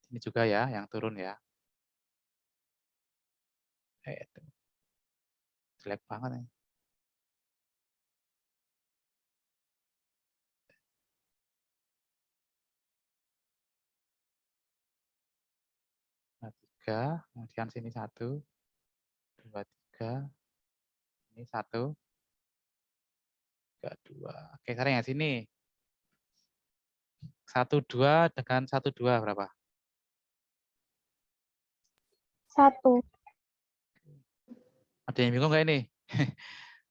Ini juga ya, yang turun ya. Itu. Jelek banget nih. Nah, 3, kemudian sini 1, 2, 3, ini 1, 3, 2. Oke, sekarang yang sini. 1, 2 dengan 1, 2 berapa? 1. Ada yang bingung nggak ini?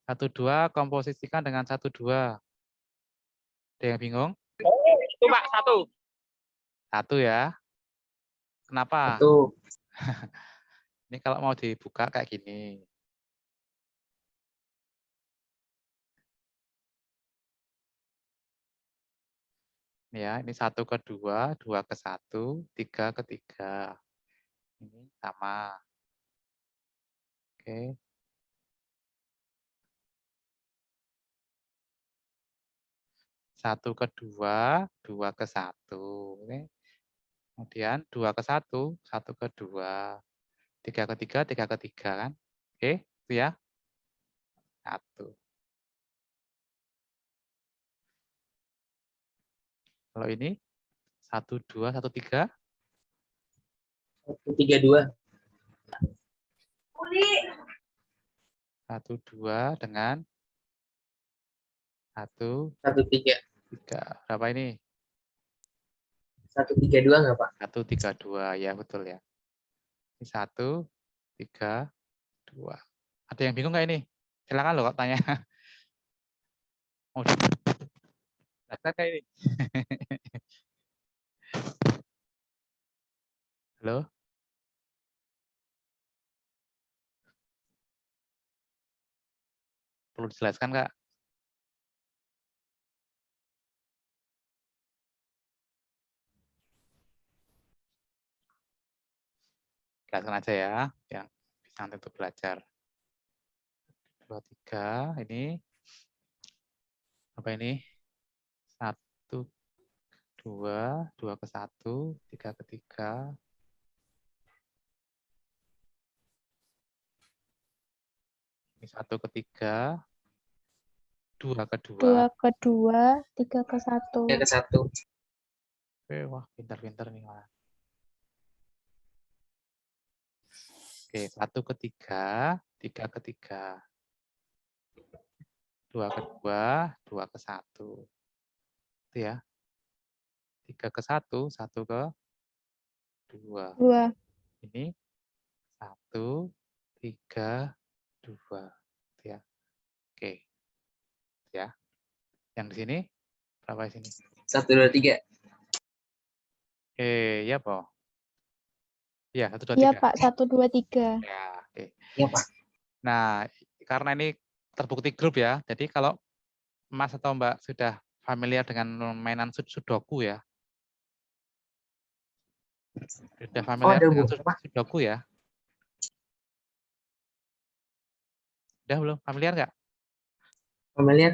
1, 2 komposisikan dengan 1, 2. Ada yang bingung? Itu Pak, 1. 1 ya. Kenapa? 1. Ini kalau mau dibuka kayak gini. Ya, ini 1 ke 2, 2 ke 1, 3 ke 3. Ini sama. Oke. Satu ke 2, 2 ke 1. Oke. Kemudian 2 ke 1, 1 ke 2. 3 ke 3, 3 ke 3 kan. Oke, itu ya. 1. Kalau ini 1, 2, 1, 3. 1, 3, 2. 1, 2 dengan 1, 1, 3. 3. Berapa ini? 1, 3, 2 nggak Pak? 1, 3, 2. Ya, betul ya. Ini 1, 3, 2. Ada yang bingung nggak ini? Silakan loh kok tanya. Mau dijelaskan nggak ini? Halo? Perlu dijelaskan nggak? Jelaskan aja ya, yang bisa nanti untuk belajar. 2, 3, ini. Apa ini? 1, 2, 2 ke 1, 3 ke 3. Ini 1 ke 3, 2 ke 2. 2 ke 2, 3 ke 1. 3 ke 1. Oke, wah pintar-pintar nih. Wah. Oke, 1 ke 3, 3 ke 3. 2 ke 2, 2 ke 1. Itu ya. 3 ke 1, 1 ke 2. 2. Ini 1, 3, 2. Itu ya. Oke. Itu ya. Yang di sini berapa di sini? 1, 2, 3. Oke, ya, Po. Iya, 1, 2, 3. Iya, Pak. 1, 2, 3. Ya, oke. Iya Pak. Nah, karena ini terbukti grup ya, jadi kalau Mas atau Mbak sudah familiar dengan mainan Sudoku ya, sudah Oh, familiar ada dengan Bu. Apa? Sudoku ya, udah belum familiar nggak? Familiar.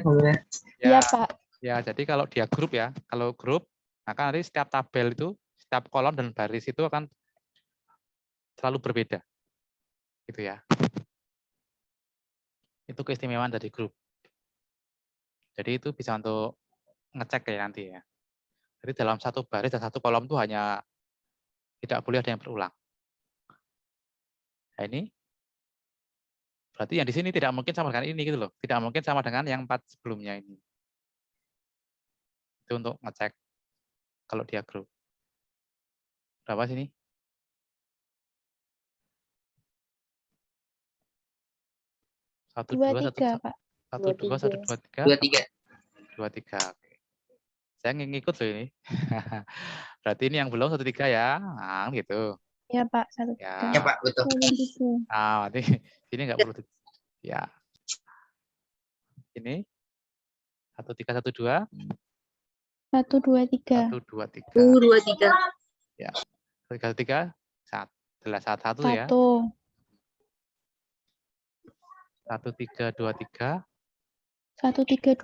Iya, Ya, Pak. ya. Jadi kalau dia grup ya, kalau grup, maka nanti setiap tabel itu, setiap kolom dan baris itu akan selalu berbeda, gitu ya. Itu keistimewaan dari grup. Jadi itu bisa untuk ngecek ya nanti ya. Jadi dalam satu baris dan satu kolom itu hanya tidak boleh ada yang berulang. Nah ini berarti yang di sini tidak mungkin sama dengan ini gitu loh. Tidak mungkin sama dengan yang 4 sebelumnya ini. Itu untuk ngecek kalau dia grup. Berapa sini? Satu 2, dua 3, Pak. 2 3 2, 3. 2 3. Oke. Saya ngikut loh ini. Berarti ini yang belum 1 3 ya. Nah, gitu. Iya, Pak. 1, 3. Ya. Ya Pak, betul. 1, 3. Nah, nanti sini nggak perlu. Ya. Ini 1 3 1 2. 1, 2, 3. 1 2 3. 2, 3. Ya. 3 3 jelas 1 ya. 1. 1 3 2 3. 132.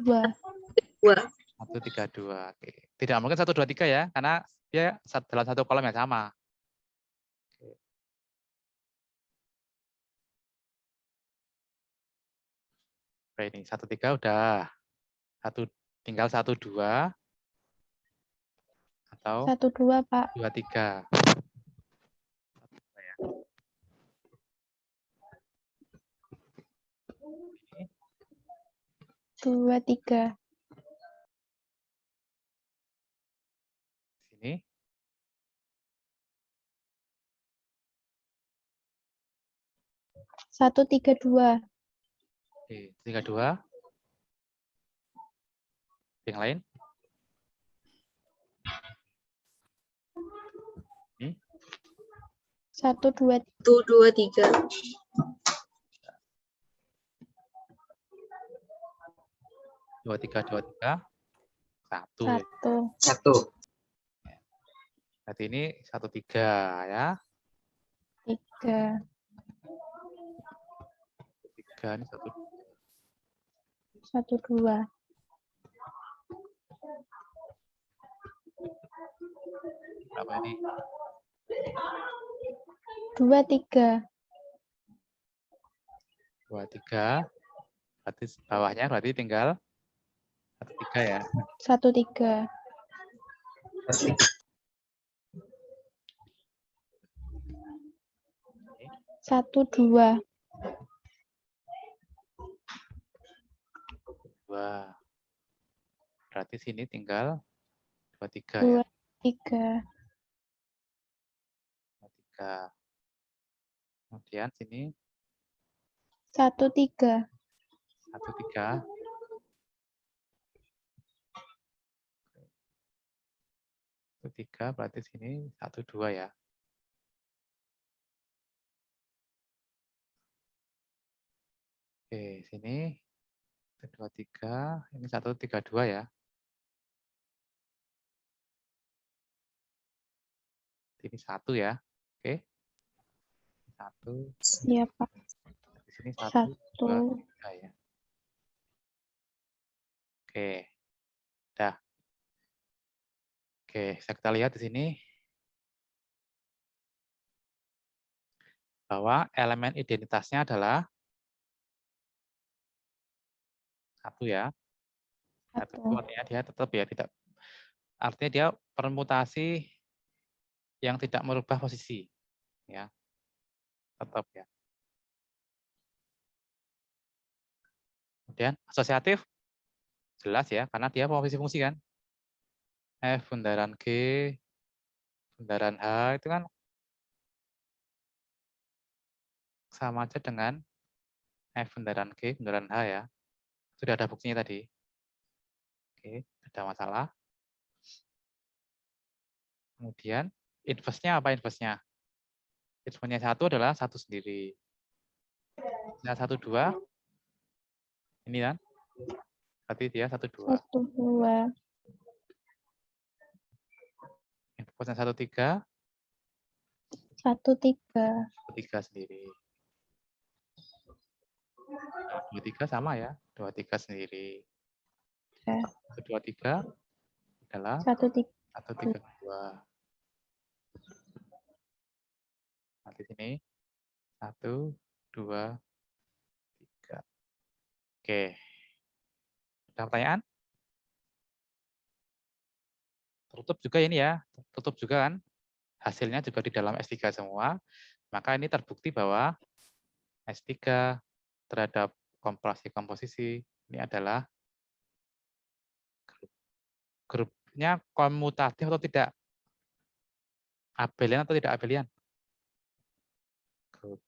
132. Oke. Tidak mungkin 123 ya, karena dia dalam satu kolom yang sama. Oke, ini 13 udah. Tinggal 12 atau 12, Pak. 23. 23. Sini 132. oke, 32. Yang lain? Ini 123. 123. 23. 1. 1. 1. Berarti ini 13 ya. 3. 3 ini 1. 1, 2. Berapa ini? 23. 23. Berarti bawahnya berarti tinggal 13 ya. 1, 3. 1, 2. 2. Berarti sini tinggal 23 ya. 2, 3. 23. Kemudian sini 1, 3. 1, 3. 1, 3 berarti sini 1, 2 ya. Oke, sini 1, 2, 3. Ini 1, 3, 2 ya. Ini 1 ya. Oke. 1. Iya, Pak. Di sini 1, 2, 1. 3 ya. Oke. Dah. Oke, bisa kita lihat di sini bahwa elemen identitasnya adalah 1 ya. 1 itu 1. artinya dia tetap ya, tidak, artinya dia permutasi yang tidak merubah posisi ya. Tetap ya. Kemudian asosiatif jelas ya, karena dia fungsi-fungsi kan. F bundaran G, bundaran H itu kan sama aja dengan F bundaran G, bundaran H ya. Sudah ada buktinya tadi. Oke, ada masalah. Kemudian inverse-nya apa inverse-nya? Inverse-nya 1 adalah 1 sendiri. Nah, 1, 2. Ini kan. Berarti dia 1, 2. 1, 2. Inverse-nya 1, 3. 1, 3. 3 sendiri. Nah, 2, 3 sama ya. 2, 3 sendiri. 1, 2, 3 adalah 1, 3. 1, 3, 2. Nanti sini 1, 2, 3. Oke. Ada pertanyaan? Tertutup juga ini ya. Tutup juga kan. Hasilnya juga di dalam S3 semua. Maka ini terbukti bahwa S3 terhadap komposisi ini adalah grupnya komutatif atau tidak? Abelian atau tidak abelian? Grup.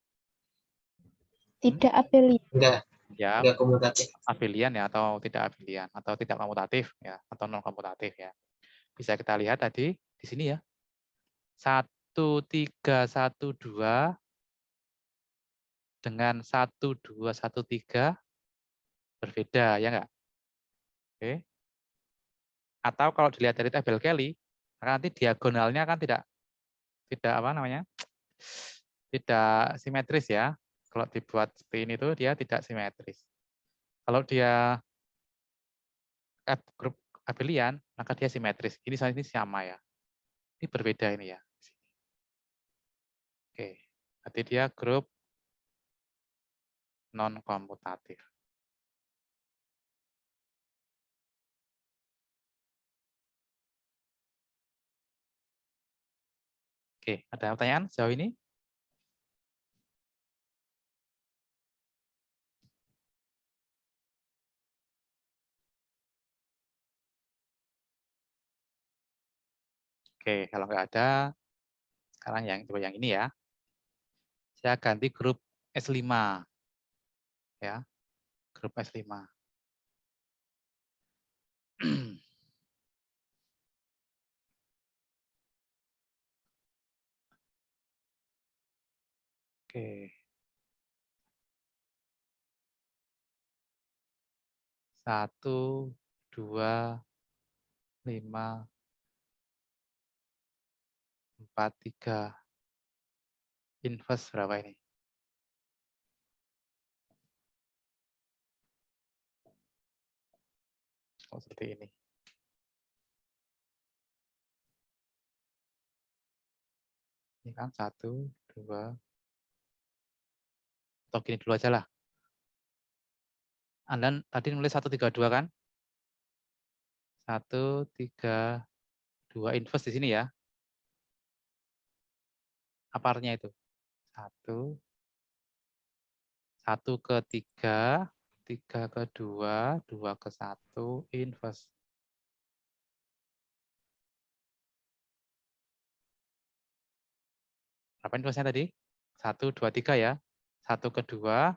Tidak abelian. Enggak. Ya, Enggak komutatif. abelian ya atau tidak abelian atau tidak komutatif ya atau non komutatif ya. Bisa kita lihat tadi di sini ya. 1, 3, 1, 2 dengan 1, 2, 1, 3 berbeda ya enggak? Oke. Atau kalau dilihat dari tabel Kelly, nanti diagonalnya kan tidak apa namanya? Tidak simetris ya. Kalau dibuat seperti ini tuh dia tidak simetris. Kalau dia grup abelian, maka dia simetris. Ini sama ya. Ini berbeda ini ya. Oke, berarti dia grup non komutatif. Oke, ada pertanyaan sejauh ini? Oke, kalau nggak ada, sekarang coba yang ini ya. Saya ganti grup S5. Ya, grup S5. Oke. 1, 2, 5, 4, 3. Inverse berapa ini? Oh, seperti ini. Ini kan 1, 2. Atau gini dulu aja lah. Anda tadi nulis 1, 3, 2 kan? 1, 3, 2. Inverse di sini ya. Apa artinya itu? 1 ke 3, 3 ke 2, 2 ke 1, inverse. Berapa inverse-nya tadi? 1, 2, 3 ya. 1 ke 2,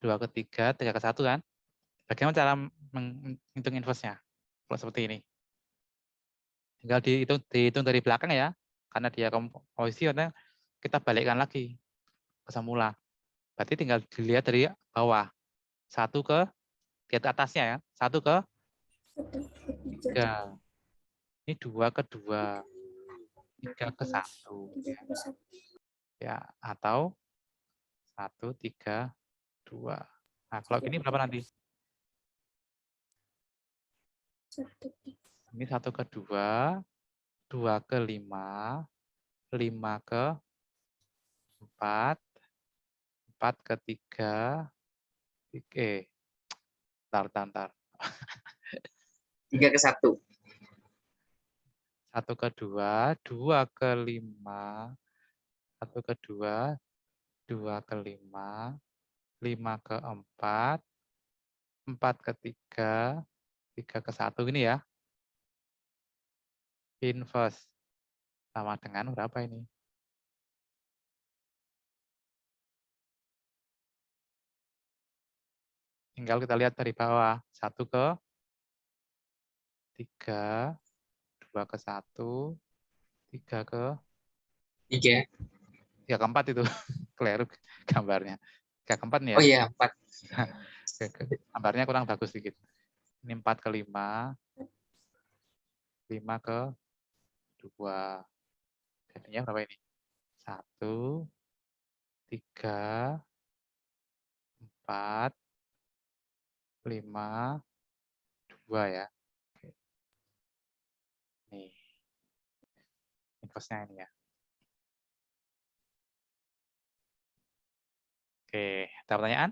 2 ke 3, 3 ke 1 kan? Bagaimana cara menghitung inverse-nya? Kalau seperti ini. Tinggal dihitung dari belakang ya. Karena dia komposisi, kita balikkan lagi ke semula. Berarti tinggal dilihat dari bawah. 1 ke di atasnya ya. 1 ke 3. Ini 2 ke 2. 3 ke 1. Ya, atau 1, 3, 2. Nah, kalau gini berapa nanti? Ini 1 ke 2, 2 ke 5, 5 ke 4, 4 ke 3, bentar. 3 ke 1. 1 ke 2, 2 ke 5, 1 ke 2, 2 ke 5, 5 ke 4, 4 ke 3, 3 ke 1 ini ya. Inverse sama dengan berapa ini? Tinggal kita lihat dari bawah. 1 ke 3, 2 ke 1, 3 ke 3. 3 ke 4 itu. Keliru gambarnya. 3 ke 4 nih ya. Oh iya, 4. Gambarnya kurang bagus sedikit. Ini 4 ke 5, 5 ke 2. Jadinya berapa ini? 1, 3, 4, 5, 2 ya. Oke. Nih. Inverse-nya ini ya. Oke, ada pertanyaan?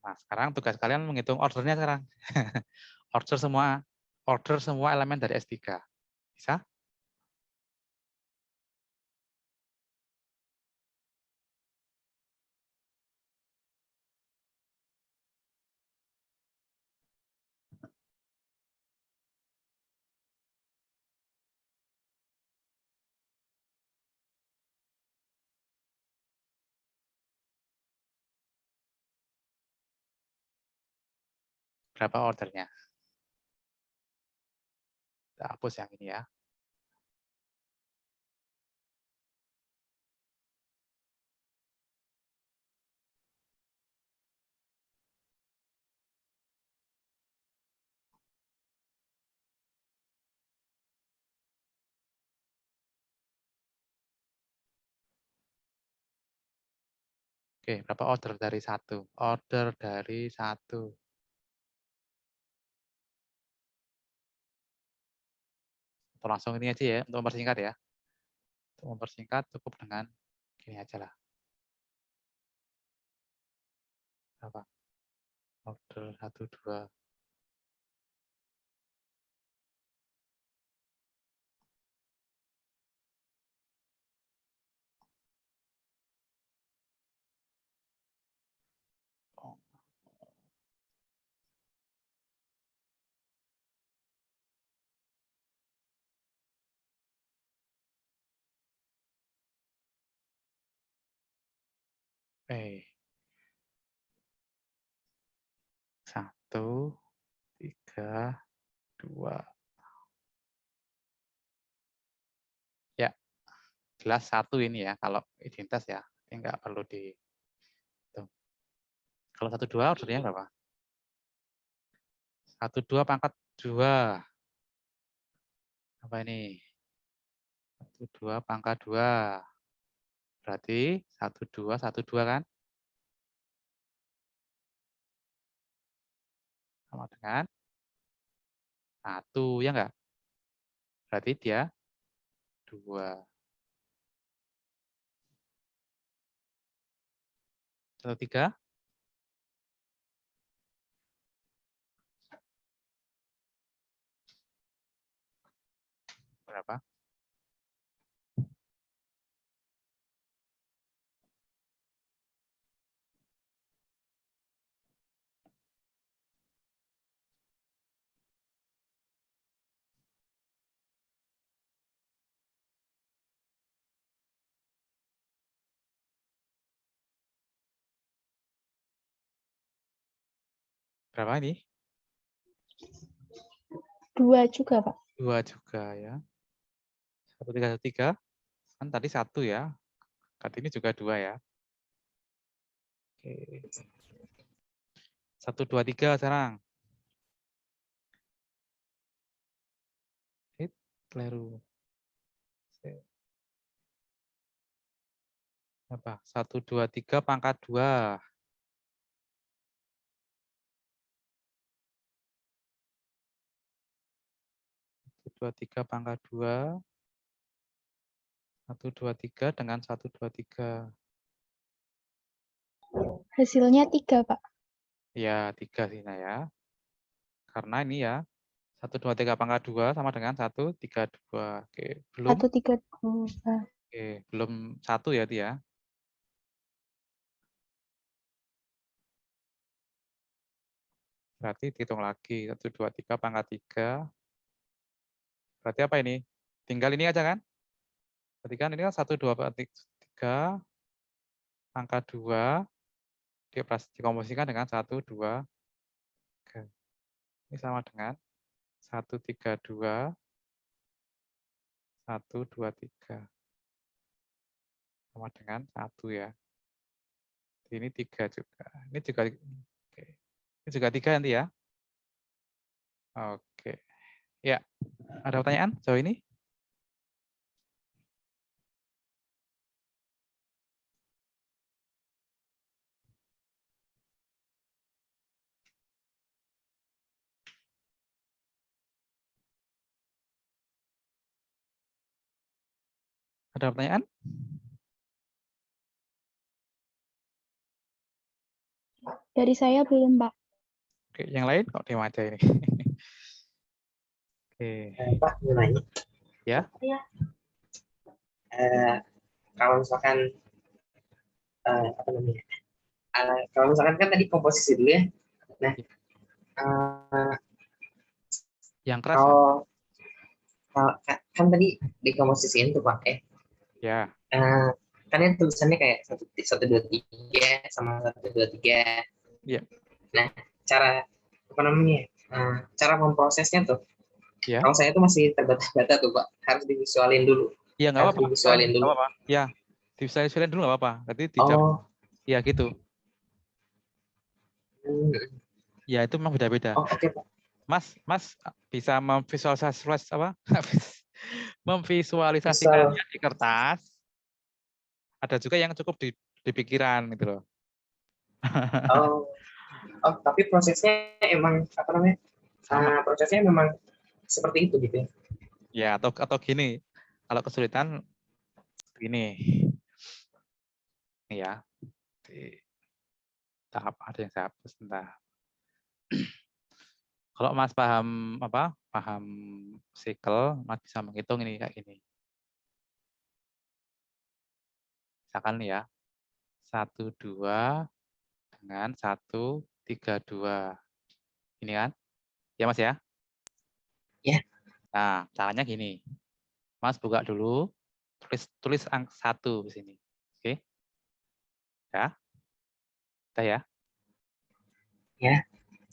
Nah, sekarang tugas kalian menghitung ordernya sekarang. order semua elemen dari S3. Bisa? Berapa ordernya? Kita hapus yang ini ya. Oke, berapa order dari 1? Order dari 1. Atau langsung ini aja ya, untuk mempersingkat ya. Untuk mempersingkat cukup dengan gini aja lah. Berapa? Order 1, 2. Oh. Eh. 1, 3, 2. Ya, jelas 1 ini ya, kalau identitas ya. Ini nggak perlu di... Tuh. Kalau 1, 2 ordernya berapa? 1, 2 pangkat 2. Apa ini? 1, 2 pangkat 2. Berarti 1, 2, 1, 2 kan? Sama dengan 1, ya enggak? Berarti dia 2. 1, 3. Berapa? Berapa ini? 2 juga, Pak. 2 juga ya. 1, 3, 1, 3. Kan tadi 1 ya. Berarti ini juga 2 ya. Oke. 1, 2, 3 sekarang. Keliru. Apa? 1, 2, 3 pangkat 2. 1, 2, 3 pangkat 2. 1, 2, 3 dengan 1, 2, 3. Hasilnya 3, Pak. Ya, 3 sih nah ya. Karena ini ya, 1, 2, 3 pangkat 2 sama dengan 1, 3, 2. Oke, belum. 1, 3, 2. Oke, belum 1 ya dia. Berarti dihitung lagi. 1, 2, 3 pangkat 3. Berarti apa ini? Tinggal ini aja kan? Berarti kan ini kan 1, 2, 3 pangkat 2. Dikomposisikan dengan 1, 2, 3. Ini sama dengan 1, 3, 2. 1, 2, 3. Sama dengan 1 ya. Ini 3 juga. Ini juga. Oke. Ini juga 3 nanti ya. Oke. Ya. Ada pertanyaan sejauh ini? Ada pertanyaan? Dari saya belum, Pak. Oke, yang lain kok diam aja ini. Oke. Pak, mau nanya. Ya. Kalau misalkan apa namanya? Kalau misalkan kan tadi komposisi dulu ya. Nah, Yang keras. kalau kan tadi dikomposisiin tuh Pak. Ya. Kan yang tulisannya kayak 1, 2, 3 sama 1, 2, 3. Iya. Nah, cara apa namanya? Cara memprosesnya tuh. Ya. Kalau saya tuh masih terbata-bata tuh Pak. Harus divisualin dulu. Iya, nggak apa-apa. Divisualin dulu. Nggak apa-apa. Ya, divisualin dulu nggak apa-apa. Nanti Oh. Ya gitu. Ya itu memang beda-beda. Oh, oke Pak. Mas bisa memvisualisasikannya di kertas. Ada juga yang cukup di pikiran gitu loh. Oh, oh, tapi prosesnya emang apa namanya? Sama. Prosesnya memang seperti itu gitu ya. Ya, atau gini. Kalau kesulitan gini. Ini ya. Di tahap ada yang saya hapus sebentar. Kalau Mas paham apa? Paham sikel, Mas bisa menghitung ini kayak gini. Misalkan nih ya. 1 2 dengan 1 3 2. Ini kan? Ya Mas ya? Ya. Nah, caranya gini. Mas buka dulu, tulis angka 1 di sini. Oke? Ya. Udah ya? Ya.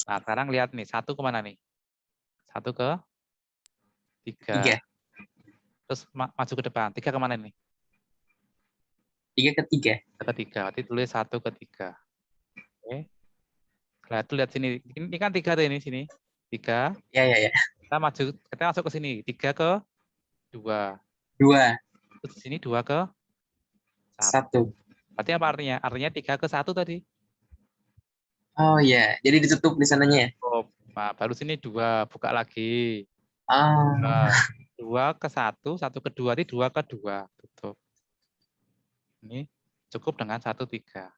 Nah, sekarang lihat nih, 1 kemana nih? 1 ke 3. 3. Terus maju ke depan. 3 kemana nih? 3 ke 3. Ke 3. Berarti tulis 1 ke 3. Oke. Lihat sini. Ini kan 3 tuh ini sini. 3. Ya, ya, ya. Kita masuk ke sini. 3 ke 2. 2. Terus di sini 2 ke 1. 1. Berarti apa artinya? Artinya 3 ke 1 tadi. Oh ya, jadi ditutup di sananya. Oh, nah, baru sini 2. Buka lagi. Oh. Nah, 2 ke 1, 1 ke 2. Ini 2 ke 2. Tutup. Ini cukup dengan 1 3.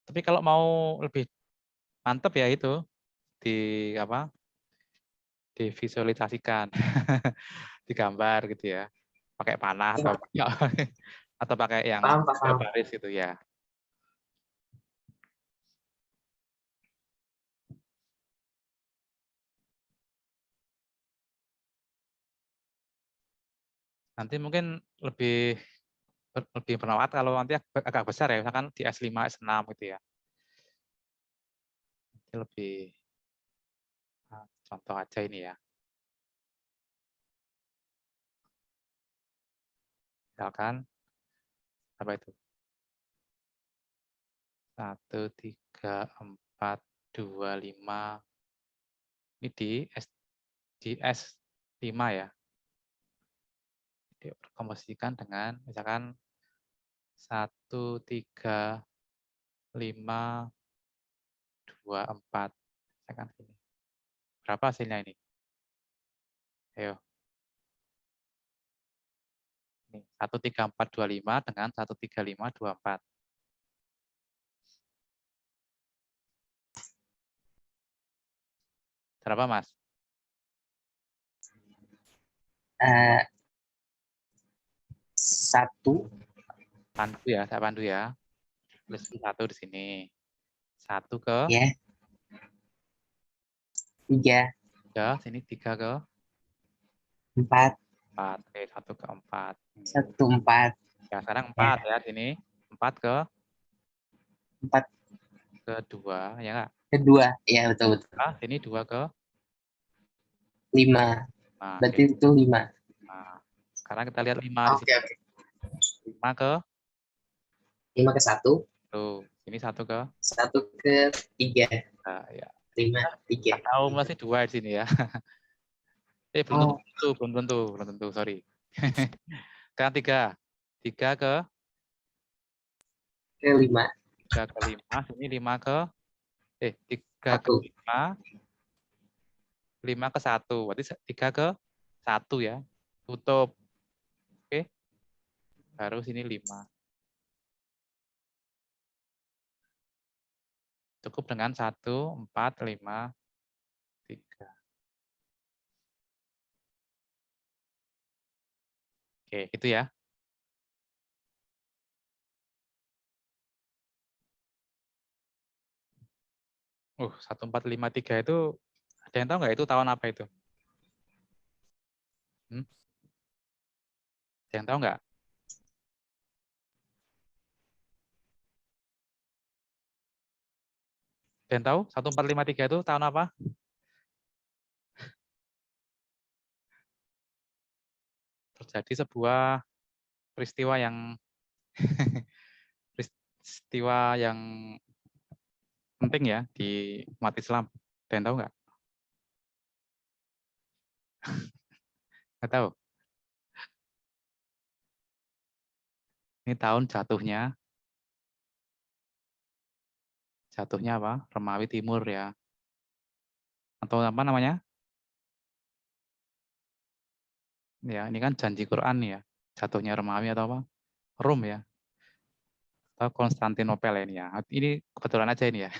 Tapi kalau mau lebih mantap ya itu di apa? Divisualisasikan, digambar gitu ya, pakai panah atau atau pakai yang Paham, paham. baris gitu ya. Nanti mungkin lebih bermanfaat kalau nanti agak besar ya, misalkan di S5, S6 gitu ya. Nanti lebih contoh aja ini ya. Misalkan apa itu? 1 3 4 2 5. Ini di S5 ya. Dikomposisikan dengan misalkan 1 3 5 2 4. Misalkan sini. Berapa hasilnya ini? Ayo. Ini 1 3 4 2 5 dengan 1 3 5 2 4. Berapa, Mas? 1. Pandu ya, saya pandu ya. Tulis 1 di sini. 1 ke Ya. 3. 3, sini 3 ke 4. 4. Oke, 1 ke 4. 1 4. Ya, sekarang 4 ya sini. 4 ke 4 ke 2 ya enggak? ke 2. Ya, betul betul. Nah, sini 2 ke 5. 5. Berarti Oke. itu 5. Nah, sekarang kita lihat 5 di Oke, sini. oke. 5 ke 5 ke 1. tuh. Ini 1 ke 1 ke 3. nah, ya. 5 3. Tahu masih 2 di sini ya. Belum Oh, tentu, belum tentu, sorry. Sekarang 3. 3 ke ke 5. 3 ke 5, sini 5 ke 3 ke 1. 5, 5 ke 1. Berarti 3 ke 1 ya. Tutup. Oke. Baru sini 5. Cukup dengan 1 4 5 3. Oke, itu ya. 1 4 5 3 itu ada yang tahu nggak itu tahun apa itu? Ada yang tahu nggak? Ada yang tahu? 1 4 5 3 itu tahun apa? Terjadi sebuah peristiwa yang peristiwa yang penting ya di umat Islam. Ada yang tahu nggak? Nggak tahu. Ini tahun jatuhnya apa? Romawi Timur ya. Atau apa namanya? Ya, ini kan janji Quran ya. Jatuhnya Romawi atau apa? Rom ya. Atau Konstantinopel ini ya. Ini kebetulan aja ini ya.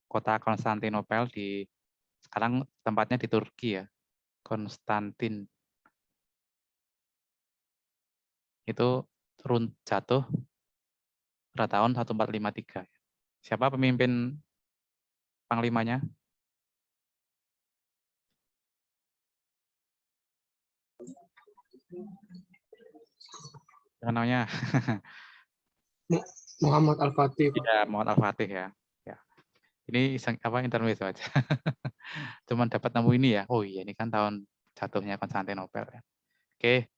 Kota Konstantinopel sekarang tempatnya di Turki ya. Konstantin. Itu jatuh pada tahun 1453. Siapa pemimpin panglimanya? Namanya Muhammad Al-Fatih, Pak. ya, Muhammad Al-Fatih ya. Ya. Ini intermezzo aja. Cuman dapat nemu ini ya. Oh iya, ini kan tahun jatuhnya Konstantinopel ya. Oke.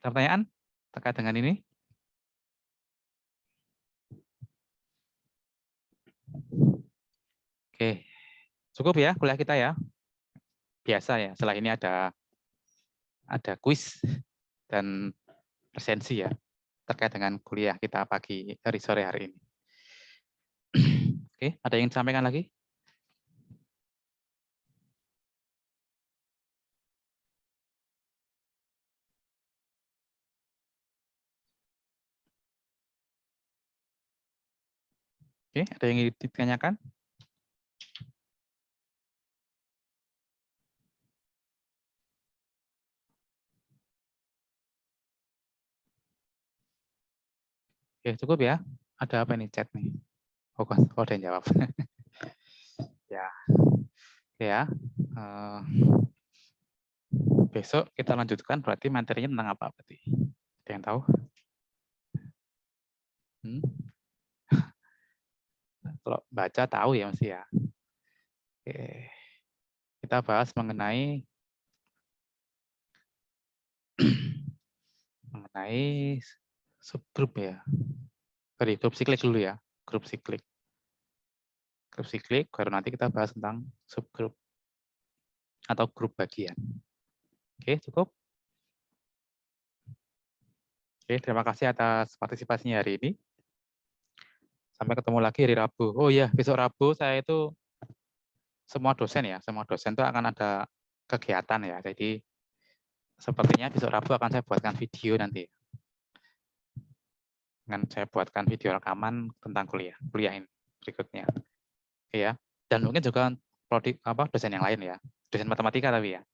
Ada pertanyaan terkait dengan ini? Oke. Cukup ya kuliah kita ya. Biasa ya. Setelah ini ada kuis dan presensi ya terkait dengan kuliah kita sore hari ini. Oke, ada yang disampaikan lagi? Oke, ada yang ditanyakan? Oke, cukup ya. Ada apa nih chat nih? Oh, ada yang jawab. Ya, oke ya. Besok kita lanjutkan. Berarti materinya tentang apa? Berarti ada yang tahu? Kalau baca tahu ya mesti ya. Oke. Kita bahas mengenai subgrup ya. Sorry, grup siklik dulu ya. Grup siklik. Grup siklik, baru nanti kita bahas tentang subgrup atau grup bagian. Oke, cukup. Oke, terima kasih atas partisipasinya hari ini. Sampai ketemu lagi hari Rabu. Oh iya, besok Rabu saya itu semua dosen itu akan ada kegiatan ya. Jadi sepertinya besok Rabu akan saya buatkan video nanti. Saya buatkan video rekaman tentang kuliah ini berikutnya. Oke ya. Dan mungkin juga dosen yang lain ya. Dosen matematika tapi ya.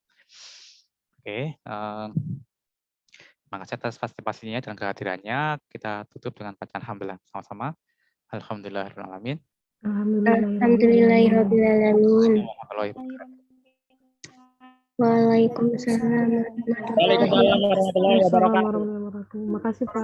Oke. Terima kasih atas partisipasinya dan kehadirannya. Kita tutup dengan bacaan alhamdulillah sama-sama. Alhamdulillahirrahmanirrahim. Alhamdulillahirrahmanirrahim. Waalaikumsalam warahmatullahi wabarakatuh. Waalaikumsalam warahmatullahi wabarakatuh. Makasih Pak.